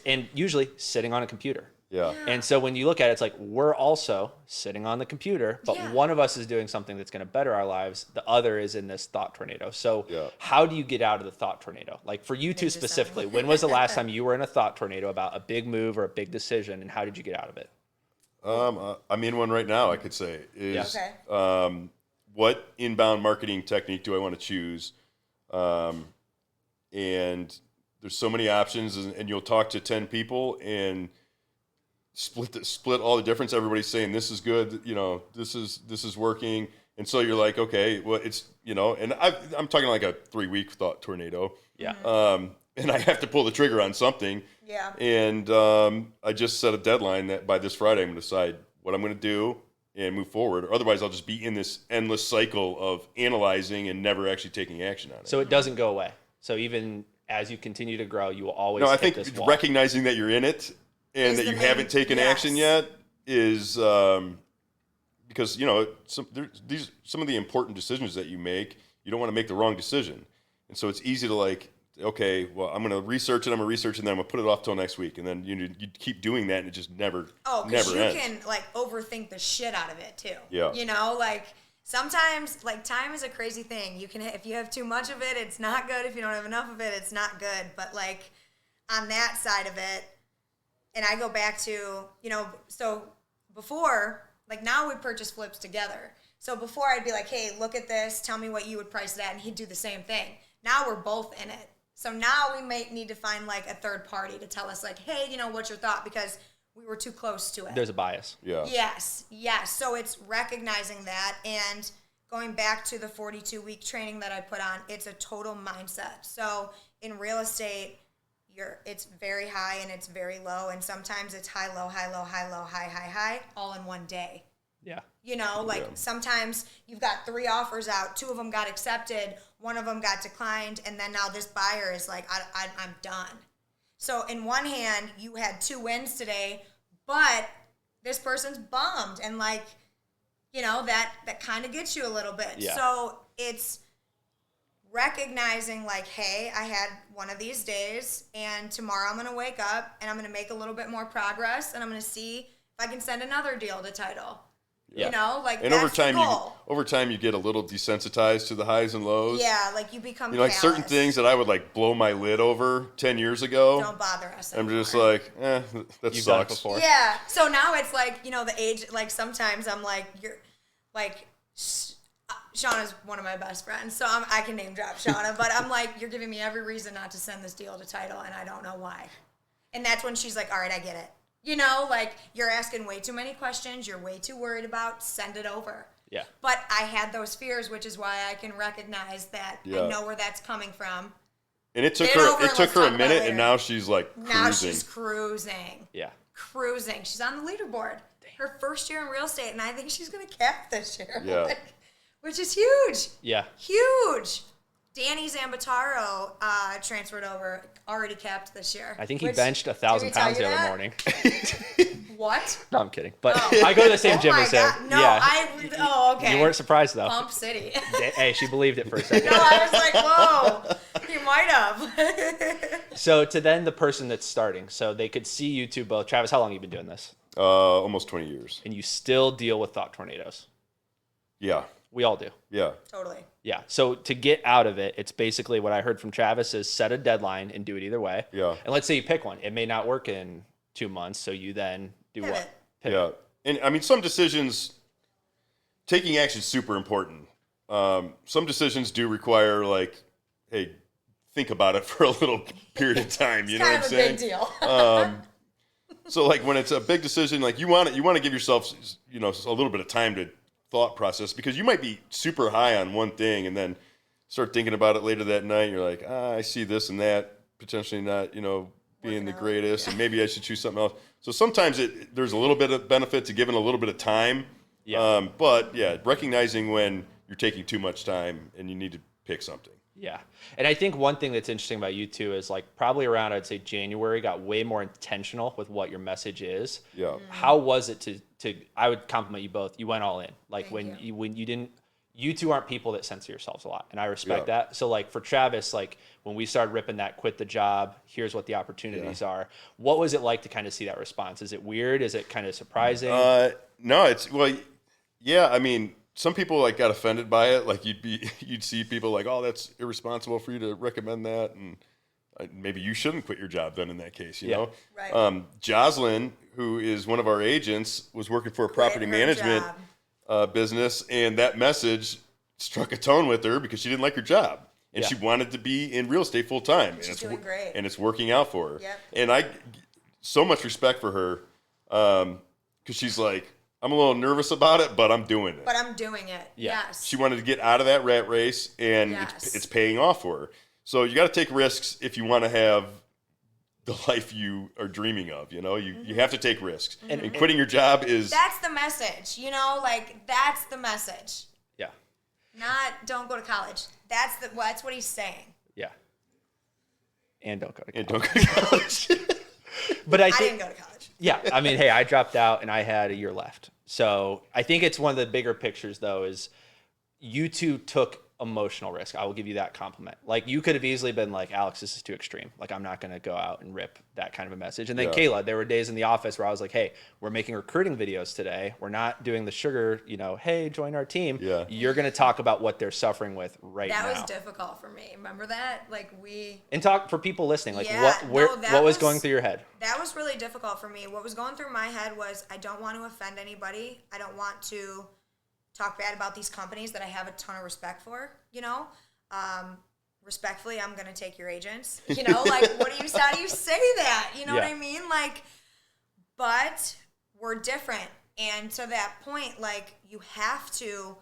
And usually sitting on a computer. Yeah. And so when you look at it, it's we're also sitting on the computer, but one of us is doing something that's going to better our lives. The other is in this thought tornado. So how do you get out of the thought tornado? For you two specifically, when was the last time you were in a thought tornado about a big move or a big decision, and how did you get out of it? I'm in one right now, I could say. Okay. What inbound marketing technique do I want to choose? And there's so many options, and you'll talk to 10 people and split all the difference. Everybody's saying this is good, this is working, and so you're like, okay, well, it's and I'm talking like a 3-week thought tornado. Yeah. and I have to pull the trigger on something. Yeah. And I just set a deadline that by this Friday I'm going to decide what I'm going to do and move forward. Or otherwise, I'll just be in this endless cycle of analyzing and never actually taking action on it. So it doesn't go away. So even as you continue to grow, you will always No, I hit think this wall. recognizing that you're in it and Is that the you main- haven't taken yes. action yet is because, you know, some of the important decisions that you make, you don't want to make the wrong decision. And so it's easy to like, okay, well, I'm going to research it, and then I'm going to put it off till next week. And then you keep doing that, and it just never because you ends. can like overthink the shit out of it too. Yeah. You know, like sometimes like time is a crazy thing. You can, if you have too much of it, it's not good. If you don't have enough of it, it's not good. But like on that side of it, and I go back to, you know, so before, like now we purchase flips together. So before I'd be like, hey, look at this, tell me what you would price it at, and he'd do the same thing. Now we're both in it. So now we might need to find like a third party to tell us like, hey, you know, what's your thought? Because we were too close to it. There's a bias. Yeah. Yes. So it's recognizing that and going back to the 42-week training that I put on, it's a total mindset. So in real estate, it's very high and it's very low, and sometimes it's high, low, high, low, high, low, high, high, high, all in one day. Yeah. You know, like sometimes you've got 3 offers out, 2 of them got accepted, 1 of them got declined, and then now this buyer is like, I'm done. So in one hand, you had 2 wins today, but this person's bummed, and like, you know, that kind of gets you a little bit. Yeah. So it's recognizing like, hey, I had one of these days, and tomorrow I'm going to wake up and I'm going to make a little bit more progress, and I'm going to see if I can send another deal to title. Yeah. You know, like And that's over time you get a little desensitized to the highs and lows. Yeah, like you become You know, like certain callous. things that I would like blow my lid over 10 years ago. Don't bother us I'm anymore. just like, that You've done it sucks. before. Yeah. So now it's like, you know, the age, like sometimes I'm like, you're like, Shauna's one of my best friends, so I can name drop Shauna, but I'm like, you're giving me every reason not to send this deal to title, and I don't know why. And that's when she's like, all right, I get it. You know, like you're asking way too many questions, you're way too worried about, send it over. Yeah. But I had those fears, which is why I can recognize that I know where that's coming from. And it took Get over her and let's a talk about minute, it and later. now she's like cruising. Now she's cruising. Yeah. Cruising. She's on the leaderboard. Her first year in real estate, and I think she's going to cap this year. Yeah. Like, which is huge. Yeah. Huge. Danny Zambataro transferred over, already capped this year. I think he Which- benched did 1,000 we tell pounds you the other that? morning. What? No, I'm kidding. But I go to the same gym Oh my as him. God. No, Yeah. okay. You weren't surprised though. Pump City. Hey, she believed it for a second. No, I was like, whoa, you might have. So to then the person that's starting, so they could see you two both. Travis, how long have you been doing this? Almost 20 years. And you still deal with thought tornadoes. Yeah. We all do. Yeah. Totally. Yeah. So to get out of it, it's basically what I heard from Travis is set a deadline and do it either way. Yeah. And let's say you pick one. It may not work in 2 months, so you then do Pivot. what? Yeah. And I mean, some decisions, taking action is super important. Some decisions do require like, hey, think about it for a little period of time. You know what I'm Kind of a saying? big deal. So like when it's a big decision, like you want to give yourself, you know, a little bit of time to thought process, because you might be super high on one thing and then start thinking about it later that night. You're like, I see this and that potentially not, you know, being the greatest, and maybe I should choose something else. So sometimes there's a little bit of benefit to giving a little bit of time. Yeah. But yeah, recognizing when you're taking too much time and you need to pick something. Yeah. And I think one thing that's interesting about you two is like probably around, I'd say January, got way more intentional with what your message is. Yeah. How was it to I would compliment you both. You went all in. Like Thank when you didn't, you two aren't people that censor yourselves a lot. And I respect Yeah. that. So like for Travis, like when we started ripping that quit the job, here's what the opportunities are. What was it like to kind of see that response? Is it weird? Is it kind of surprising? No, yeah, I mean, some people like got offended by it. Like you'd see people like, oh, that's irresponsible for you to recommend that. And maybe you shouldn't quit your job then in that case, you know? Right. Jocelyn, who is one of our agents, was working for a property her management job. business, and that message struck a tone with her because she didn't like her job. And Yeah. she wanted to be in real estate full time. She's doing great. And it's working out for her. Yep. And I so much respect for her, because she's like, I'm a little nervous about it, but I'm doing it. But I'm doing it. Yeah. Yes. She wanted to get out of that rat race, and Yes. it's paying off for her. So you got to take risks if you want to have the life you are dreaming of. You know, you have to take risks. And quitting your job is... That's the message, you know, like that's the message. Yeah. Not don't go to college. That's what he's saying. Yeah. And don't go to college. And don't go to college. But I didn't go to college. Yeah. I mean, hey, I dropped out and I had a year left. So I think it's one of the bigger pictures, though, is you two took emotional risk. I will give you that compliment. Like, you could have easily been like, Alex, this is too extreme. Like, I'm not going to go out and rip that kind of a message. And then Kayla, there were days in the office where I was like, hey, we're making recruiting videos today. We're not doing the sugar, you know, hey, join our team. Yeah. You're going to talk about what they're suffering with now. That was difficult for me. Remember that? Like, And talk for people listening. Like, Yeah, what was going through your head? That was really difficult for me. What was going through my head was I don't want to offend anybody. I don't want to talk bad about these companies that I have a ton of respect for, you know? Respectfully, I'm going to take your agents, you know, like, how do you say that? You know what I mean? Like, but we're different. And to that point, like, you have to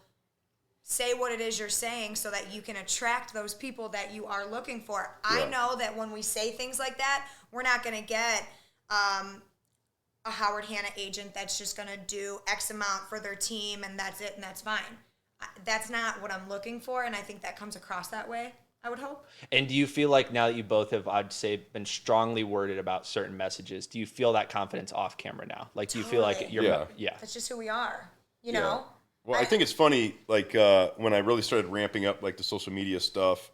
say what it is you're saying so that you can attract those people that you are looking for. I know that when we say things like that, we're not going to get, a Howard Hanna agent that's just going to do X amount for their team and that's it and that's fine. That's not what I'm looking for, and I think that comes across that way, I would hope. And do you feel like now that you both have, I'd say, been strongly worded about certain messages, do you feel that confidence off camera now? Like, do you feel like you're... That's just who we are, you know? Well, I think it's funny, like, when I really started ramping up, like, the social media stuff,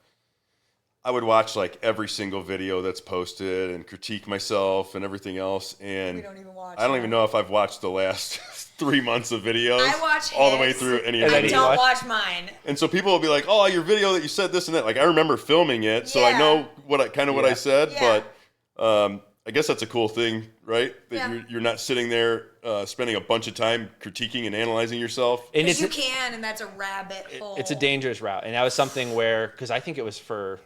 I would watch, like, every single video that's posted and critique myself and everything else, and we don't even watch I don't even know if I've watched the last 3 months of videos. I watch all the way through any of I the don't watch mine. And so people will be like, "Oh, your video that you said this and that." Like, I remember filming it, so I know what I said. But I guess that's a cool thing, right? That you're not sitting there spending a bunch of time critiquing and analyzing yourself. And you can, and that's a rabbit hole. It's a dangerous route, and that was something where, because I think it was for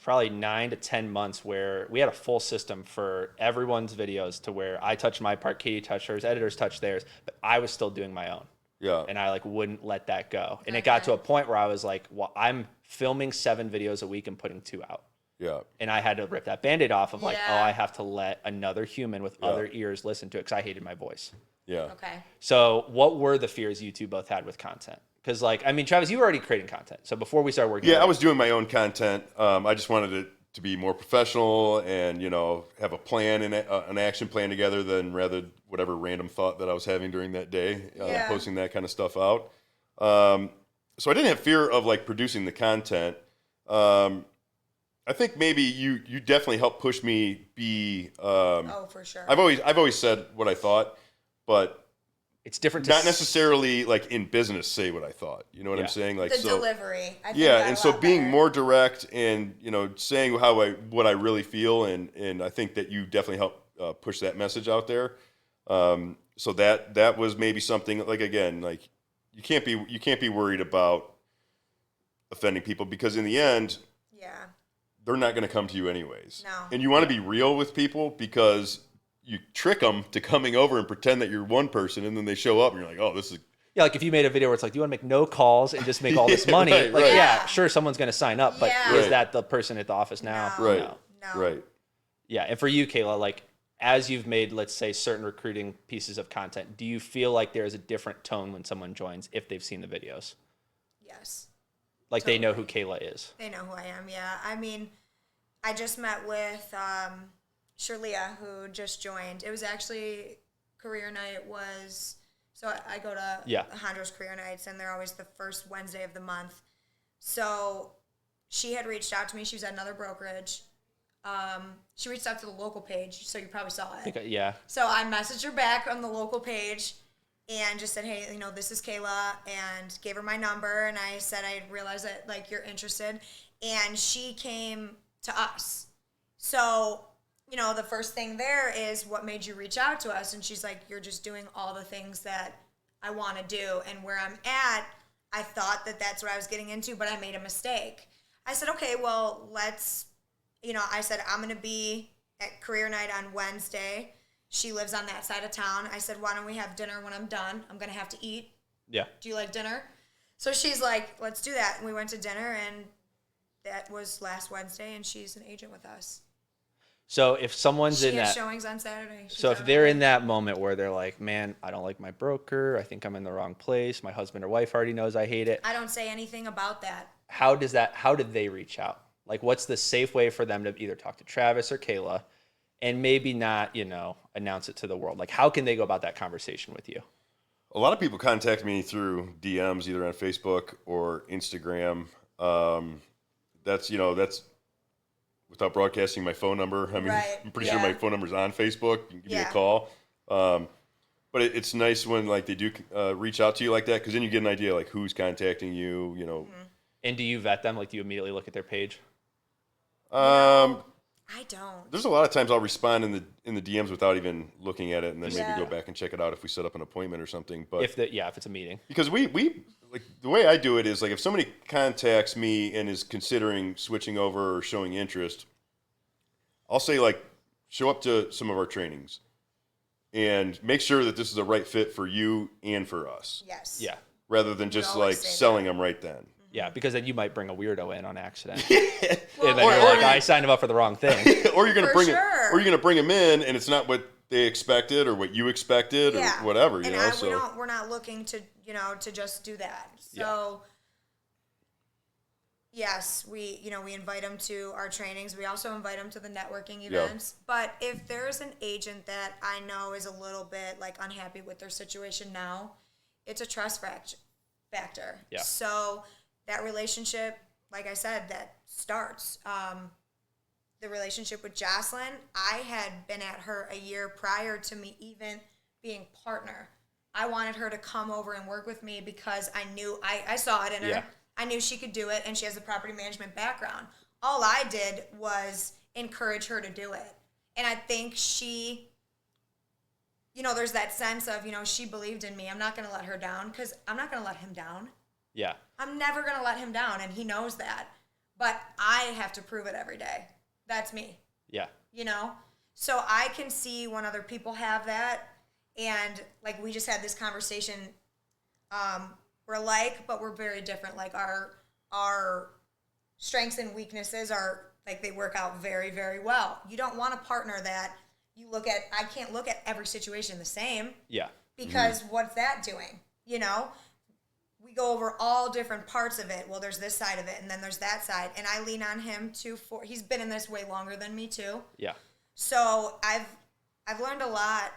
probably 9 to 10 months where we had a full system for everyone's videos, to where I touched my part, Katie touched hers, editors touched theirs, but I was still doing my own. Yeah. And I, like, wouldn't let that go. And it got to a point where I was like, well, I'm filming 7 videos a week and putting 2 out. Yeah. And I had to rip that Band-Aid off of like, oh, I have to let another human with other ears listen to it, because I hated my voice. Yeah. Okay. So what were the fears you two both had with content? Because, like, I mean, Travis, you were already creating content. So before we started working... Yeah, I was doing my own content. I just wanted it to be more professional and, you know, have a plan and an action plan together than rather whatever random thought that I was having during that day, posting that kind of stuff out. So I didn't have fear of, like, producing the content. I think maybe you definitely helped push me be... oh, for sure. I've always said what I thought, but... It's different. Not necessarily, like, in business, say what I thought. You know what I'm saying? Like, the delivery. I think and so being more direct and, you know, saying what I really feel, and I think that you definitely help push that message out there. So that was maybe something, like, again, like, you can't be worried about offending people, because in the end, they're not going to come to you anyways. No. And you want to be real with people, because you trick them to coming over and pretend that you're one person, and then they show up and you're like, oh, this is... Yeah, like if you made a video where it's like, do you want to make no calls and just make all this money? Sure, someone's going to sign up, but is that the person at the office now? No. Right. No. Right. Yeah, and for you, Kayla, like, as you've made, let's say, certain recruiting pieces of content, do you feel like there is a different tone when someone joins if they've seen the videos? Yes. Like, they know who Kayla is. They know who I am, yeah. I mean, I just met with... Shirlea, who just joined. It was actually career night so I go to Hondros career nights, and they're always the first Wednesday of the month. So she had reached out to me. She was at another brokerage. She reached out to the local page, so you probably saw it. Yeah. So I messaged her back on the local page and just said, hey, you know, this is Kayla, and gave her my number, and I said I realized that, like, you're interested. And she came to us. So... you know, the first thing there is, what made you reach out to us? And she's like, you're just doing all the things that I want to do. And where I'm at, I thought that that's what I was getting into, but I made a mistake. I said, okay, well, I said, I'm going to be at career night on Wednesday. She lives on that side of town. I said, why don't we have dinner when I'm done? I'm going to have to eat. Yeah. Do you like dinner? So she's like, let's do that. And we went to dinner, and that was last Wednesday, and she's an agent with us. So if someone's She in has that, showings on Saturday. so if they're in that moment where they're like, man, I don't like my broker. I think I'm in the wrong place. My husband or wife already knows I hate it. I don't say anything about that. How did they reach out? Like, what's the safe way for them to either talk to Travis or Kayla and maybe not, announce it to the world? Like, how can they go about that conversation with you? A lot of people contact me through DMs, either on Facebook or Instagram. That's without broadcasting my phone number. I mean, Right. I'm pretty sure my phone number's on Facebook. You can give me a call. But it's nice when like they do reach out to you like that, because then you get an idea like who's contacting you. And do you vet them? Like, do you immediately look at their page? I don't. There's a lot of times I'll respond in the DMs without even looking at it, and then maybe Yeah. go back and check it out if we set up an appointment or something. But If it's a meeting. because we like the way I do it is like if somebody contacts me and is considering switching over or showing interest, I'll say like show up to some of our trainings and make sure that this is the right fit for you and for us. Yes. Yeah. Rather than just like always say selling that. them right then. Yeah, because then you might bring a weirdo in on accident. Well, And then you're like, I signed him up for the wrong thing. Or you're gonna For bring sure. or you're gonna bring them in and it's not what they expected or what you expected or whatever. And So we're not looking to to just do that. So yes, we invite them to our trainings. We also invite them to the networking events. But if there's an agent that I know is a little bit like unhappy with their situation now, it's a trust factor. Yeah. So that relationship, like I said, that starts. The relationship with Jocelyn, I had been at her a year prior to me even being partner. I wanted her to come over and work with me because I knew I saw it in her. Yeah. I knew she could do it, and she has a property management background. All I did was encourage her to do it. And I think she, there's that sense of, she believed in me. I'm not going to let her down because I'm not going to let him down. Yeah. I'm never going to let him down, and he knows that. But I have to prove it every day. That's me. Yeah. So I can see when other people have that, and like we just had this conversation. We're alike, but we're very different. Like our strengths and weaknesses are like they work out very, very well. You don't want a partner that you look at. I can't look at every situation the same. Yeah. Because what's that doing? We go over all different parts of it. Well, there's this side of it, and then there's that side, and I lean on him too. He's been in this way longer than me too. Yeah. So I've learned a lot.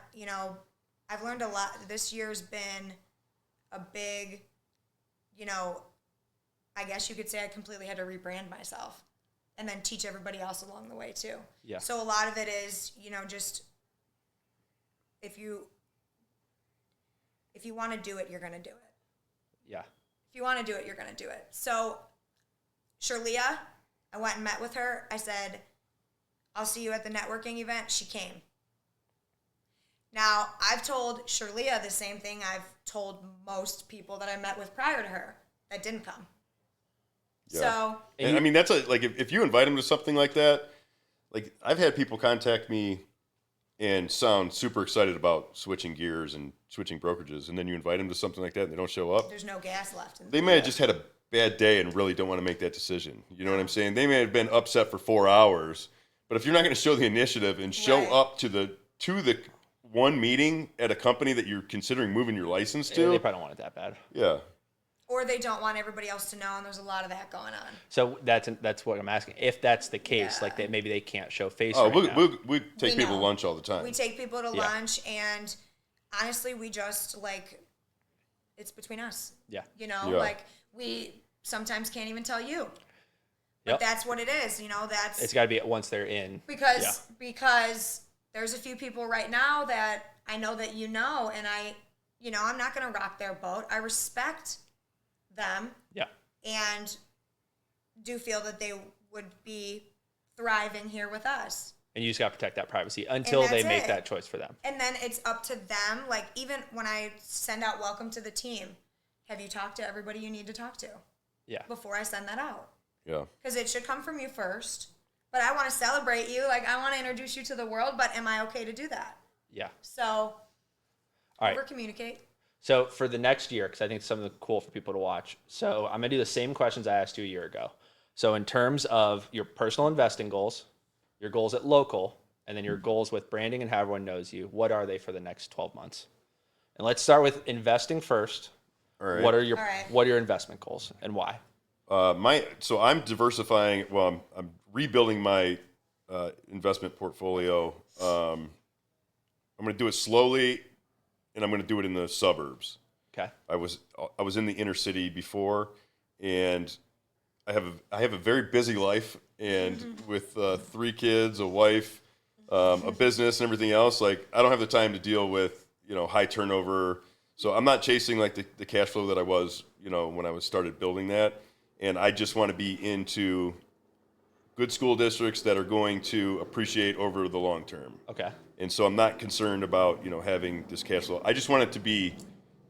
I've learned a lot. This year's been a big, I guess you could say I completely had to rebrand myself, and then teach everybody else along the way too. Yeah. So a lot of it is, just if you want to do it, you're going to do it. Yeah. If you want to do it, you're going to do it. So, Shirlea, I went and met with her. I said, I'll see you at the networking event. She came. Now, I've told Shirlea the same thing I've told most people that I met with prior to her that didn't come. Yeah. So, And I mean, that's like if you invite them to something like that, like I've had people contact me and sound super excited about switching gears and switching brokerages, and then you invite them to something like that and they don't show up. there's no gas left. They may have just had a bad day and really don't want to make that decision. You know what I'm saying? They may have been upset for 4 hours, but if you're not going to show the initiative and show Right. up to the one meeting at a company that you're considering moving your license They to, probably don't want it that bad. yeah. Or they don't want everybody else to know, and there's a lot of that going on. So that's what I'm asking. If that's the case, Yeah. like maybe they can't show face. Oh, right now. we take We people know. to lunch all the time. We take people to Yeah. lunch, and honestly, we just it's between us. Yeah. Yeah. Like we sometimes can't even tell you. But Yep. that's what it is. That's It's got to be once they're in. because there's a few people right now that I know that and I'm not going to rock their boat. I respect them Yeah. and do feel that they would be thriving here with us. And you just got to protect that privacy until they that's make it. that choice for them. And then it's up to them. Like, even when I send out welcome to the team, have you talked to everybody you need to talk to Yeah. before I send that out? Yeah. Because it should come from you first. But I want to celebrate you. Like, I want to introduce you to the world, but am I okay to do that? Yeah. So, All right. over-communicate. So for the next year, because I think it's something cool for people to watch. So I'm going to do the same questions I asked you a year ago. So in terms of your personal investing goals, your goals at local, and then your goals with branding and how everyone knows you, what are they for the next 12 months? And let's start with investing first. All right. What are your investment goals and why? So I'm diversifying. Well, I'm rebuilding my investment portfolio. I'm going to do it slowly, and I'm going to do it in the suburbs. Okay. I was in the inner city before, and I have a very busy life, and with 3 kids, a wife, a business, and everything else. Like, I don't have the time to deal with high turnover. So I'm not chasing like the cash flow that I was when I started building that, and I just want to be into good school districts that are going to appreciate over the long term. Okay. And so I'm not concerned about having this cash flow. I just want it to be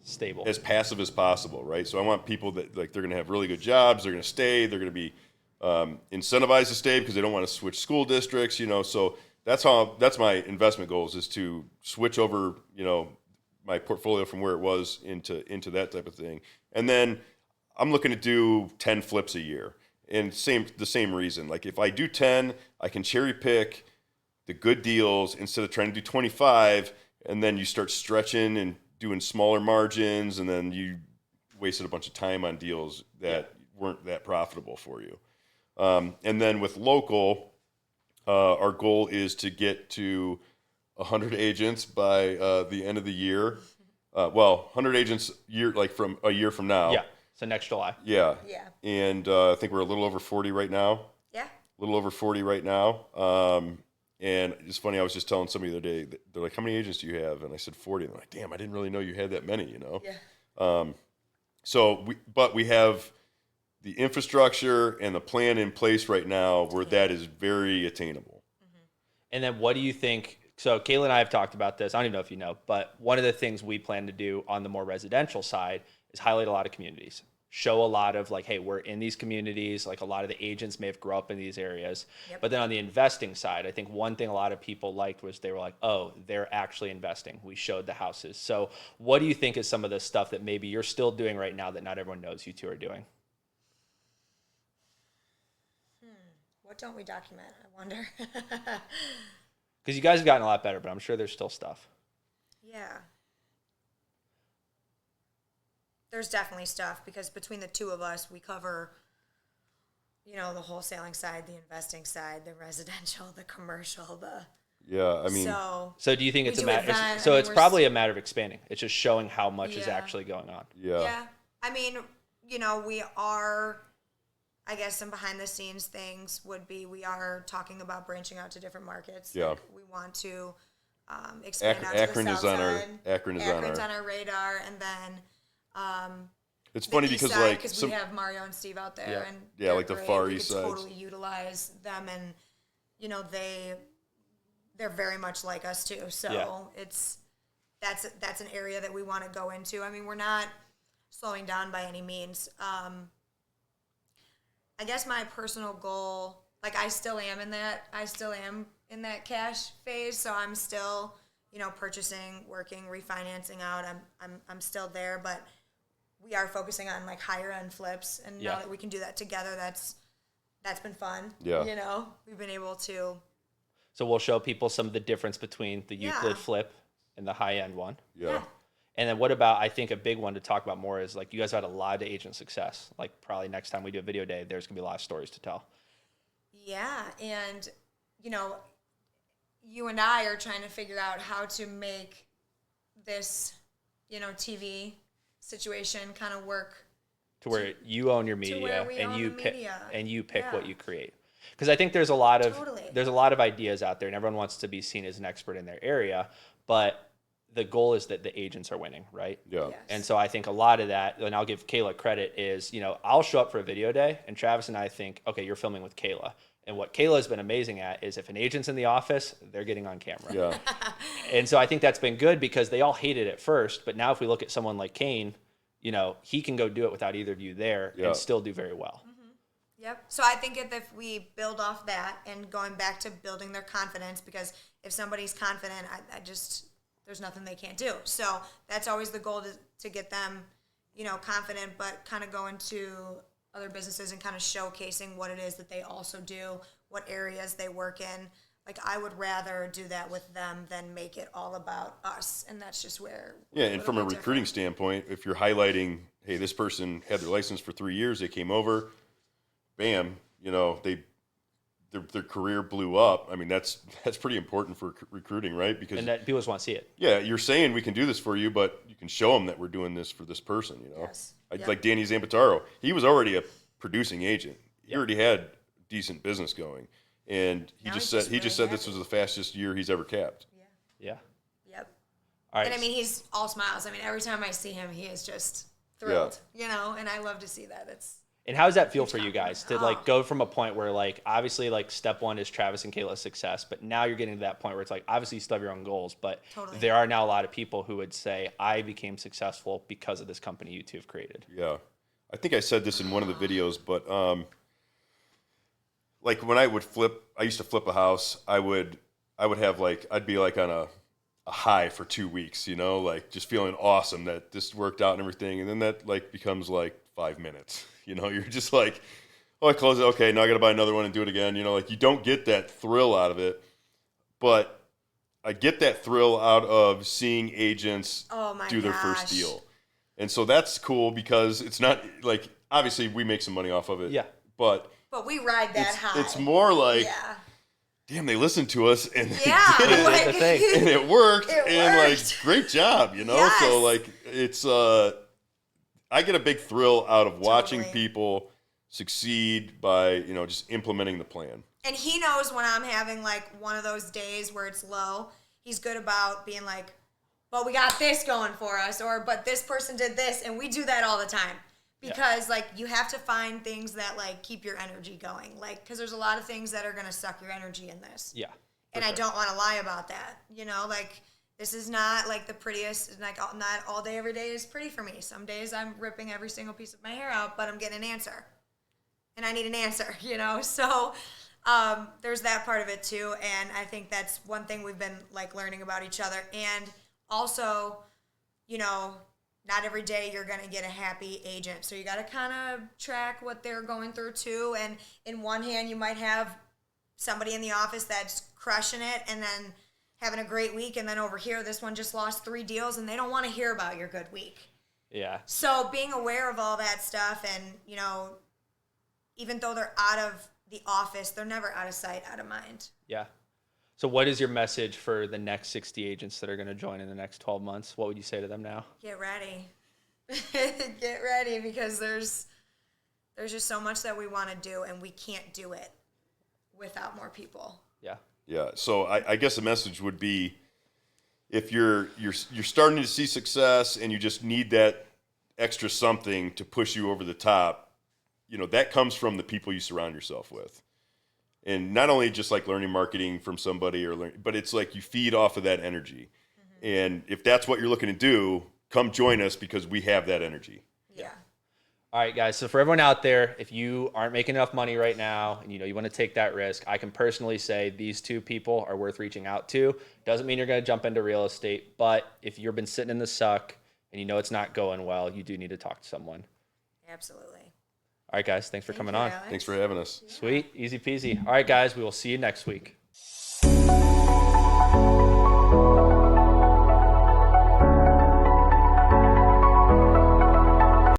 Stable. as passive as possible, right? So I want people that they're going to have really good jobs, they're going to stay, they're going to be incentivized to stay because they don't want to switch school districts, So that's my investment goals, is to switch over, my portfolio from where it was into that type of thing. And then I'm looking to do 10 flips a year, and the same reason. Like, if I do 10, I can cherry pick the good deals instead of trying to do 25, and then you start stretching and doing smaller margins, and then you wasted a bunch of time on deals that weren't that profitable for you. And then with local, our goal is to get to 100 agents by the end of the year. 100 agents from a year from now. Yeah. So next July. Yeah. Yeah. And I think we're a little over 40 right now. Yeah. A little over 40 right now. And it's funny, I was just telling somebody the other day, they're like, how many agents do you have? And I said 40. And they're like, damn, I didn't really know you had that many, Yeah. But we have the infrastructure and the plan in place right now where that is very attainable. And then what do you think? So Kayla and I have talked about this. I don't even know if you know, but one of the things we plan to do on the more residential side is highlight a lot of communities. Show a lot of like, hey, we're in these communities. Like, a lot of the agents may have grew up in these areas. Yep. But then on the investing side, I think one thing a lot of people liked was they were like, oh, they're actually investing. We showed the houses. So what do you think is some of the stuff that maybe you're still doing right now that not everyone knows you two are doing? What don't we document? I wonder. Because you guys have gotten a lot better, but I'm sure there's still stuff. Yeah. There's definitely stuff, because between the two of us, we cover, the wholesaling side, the investing side, the residential, the commercial, Yeah, I mean, So do you think it's a do matter? event, So I mean, it's we're probably a matter of expanding. It's just showing how much is Yeah. actually going on. yeah. I mean, we are, I guess some behind the scenes things would be, we are talking about branching out to different markets. Yeah. Like, we want to expand out Akron to the is south on our side. Akron's on our radar, and then It's the funny east because side, like because we have Mario and Steve out there, Yeah. and Yeah, they're like the great. Far We East could sides. totally utilize them, and they're very much like us too. So Yeah. that's an area that we want to go into. I mean, we're not slowing down by any means. I guess my personal goal, like, I still am in that cash phase. So I'm still, purchasing, working, refinancing out. I'm still there, but we are focusing on like higher end flips. And now that we can do that together, that's been fun. Yeah. We've been able to. So we'll show people some of the difference between the Euclid Yeah. flip and the high end one. yeah. And then what about, I think a big one to talk about more is like, you guys have had a lot of agent success. Like, probably next time we do a video day, there's gonna be a lot of stories to tell. Yeah, and you and I are trying to figure out how to make this, TV situation kind of work. To where you own your where media we and own you the pick media. and you pick Yeah. what you create. Because I think there's a lot of Totally. ideas out there, and everyone wants to be seen as an expert in their area, but the goal is that the agents are winning, right? Yeah. Yes. And so I think a lot of that, and I'll give Kayla credit, is, I'll show up for a video day and Travis and I think, okay, you're filming with Kayla. And what Kayla has been amazing at is if an agent's in the office, they're getting on camera. Yeah. And so I think that's been good because they all hate it at first. But now if we look at someone like Kane, he can go do it without either of you there Yeah. and still do very well. Yep. So I think if we build off that and going back to building their confidence, because if somebody's confident, I just, there's nothing they can't do. So that's always the goal, to get them, confident, but kind of go into other businesses and kind of showcasing what it is that they also do, what areas they work in. Like, I would rather do that with them than make it all about us. And that's just where. Yeah, and from a recruiting standpoint, if you're highlighting, hey, this person had their license for 3 years, they came over, bam, you know, their career blew up. I mean, that's pretty important for recruiting, right? Because And that people just want to see it. yeah, you're saying we can do this for you, but you can show them that we're doing this for this person, you know? Yes. Yep. Like Danny Zampataro, he was already a producing agent. He already had decent business going. And he Now just he's said just this really was the fastest year he's ever capped. Yeah. Yep. All right. And I mean, he's all smiles. I mean, every time I see him, he is just thrilled, you know, and I love to see that. And how does that feel for you guys to like Oh. go from a point where like obviously like step one is Travis and Kayla's success, but now you're getting to that point where it's like obviously you still have your own goals, but Totally. there are now a lot of people who would say I became successful because of this company you two have created. Yeah. I think I said this in one of the videos, but like when I used to flip a house, I would have like, I'd be like on a high for 2 weeks, you know, like just feeling awesome that this worked out and everything. And then that like becomes like 5 minutes, you know, you're just like, oh, I close it. Okay. Now I got to buy another one and do it again. You know, like you don't get that thrill out of it, but I get that thrill out of seeing agents do their first gosh. deal. And so that's cool because it's not like, obviously we make some money off of it, Yeah. but But we ride that high. it's more like, yeah. damn, they listened to us and they Yeah. did it, Like, the thing. and it worked, It and worked. like great job, you know. Yes. So like it's I get a big thrill out of watching Totally. people succeed by, you know, just implementing the plan. And he knows when I'm having like one of those days where it's low. He's good about being like, well, we got this going for us, or but this person did this, and we do that all the time. Because like you have to find things that like keep your energy going, like because there's a lot of things that are gonna suck your energy in this. Yeah. And I don't want to lie about that. You know, like this is not like the prettiest. Like not all day, every day is pretty for me. Some days I'm ripping every single piece of my hair out, but I'm getting an answer, and I need an answer. You know, so there's that part of it too. And I think that's one thing we've been like learning about each other, and also, you know. Not every day you're going to get a happy agent. So you got to kind of track what they're going through too. And in one hand, you might have somebody in the office that's crushing it and then having a great week. And then over here, this one just lost 3 deals and they don't want to hear about your good week. Yeah. So being aware of all that stuff and, you know, even though they're out of the office, they're never out of sight, out of mind. Yeah. So what is your message for the next 60 agents that are going to join in the next 12 months? What would you say to them now? Get ready. Get ready because there's just so much that we want to do and we can't do it without more people. Yeah. Yeah. So I guess the message would be, if you're starting to see success and you just need that extra something to push you over the top, you know, that comes from the people you surround yourself with. And not only just like learning marketing from somebody but it's like you feed off of that energy. Mm-hmm. And if that's what you're looking to do, come join us because we have that energy. Yeah. All right, guys. So for everyone out there, if you aren't making enough money right now and you want to take that risk, I can personally say these 2 people are worth reaching out to. Doesn't mean you're going to jump into real estate, but if you've been sitting in the suck and you know it's not going well, you do need to talk to someone. Absolutely. All right, guys. Thanks for coming on. Alex. Thanks for having us. Sweet. Easy peasy. All right, guys. We will see you next week.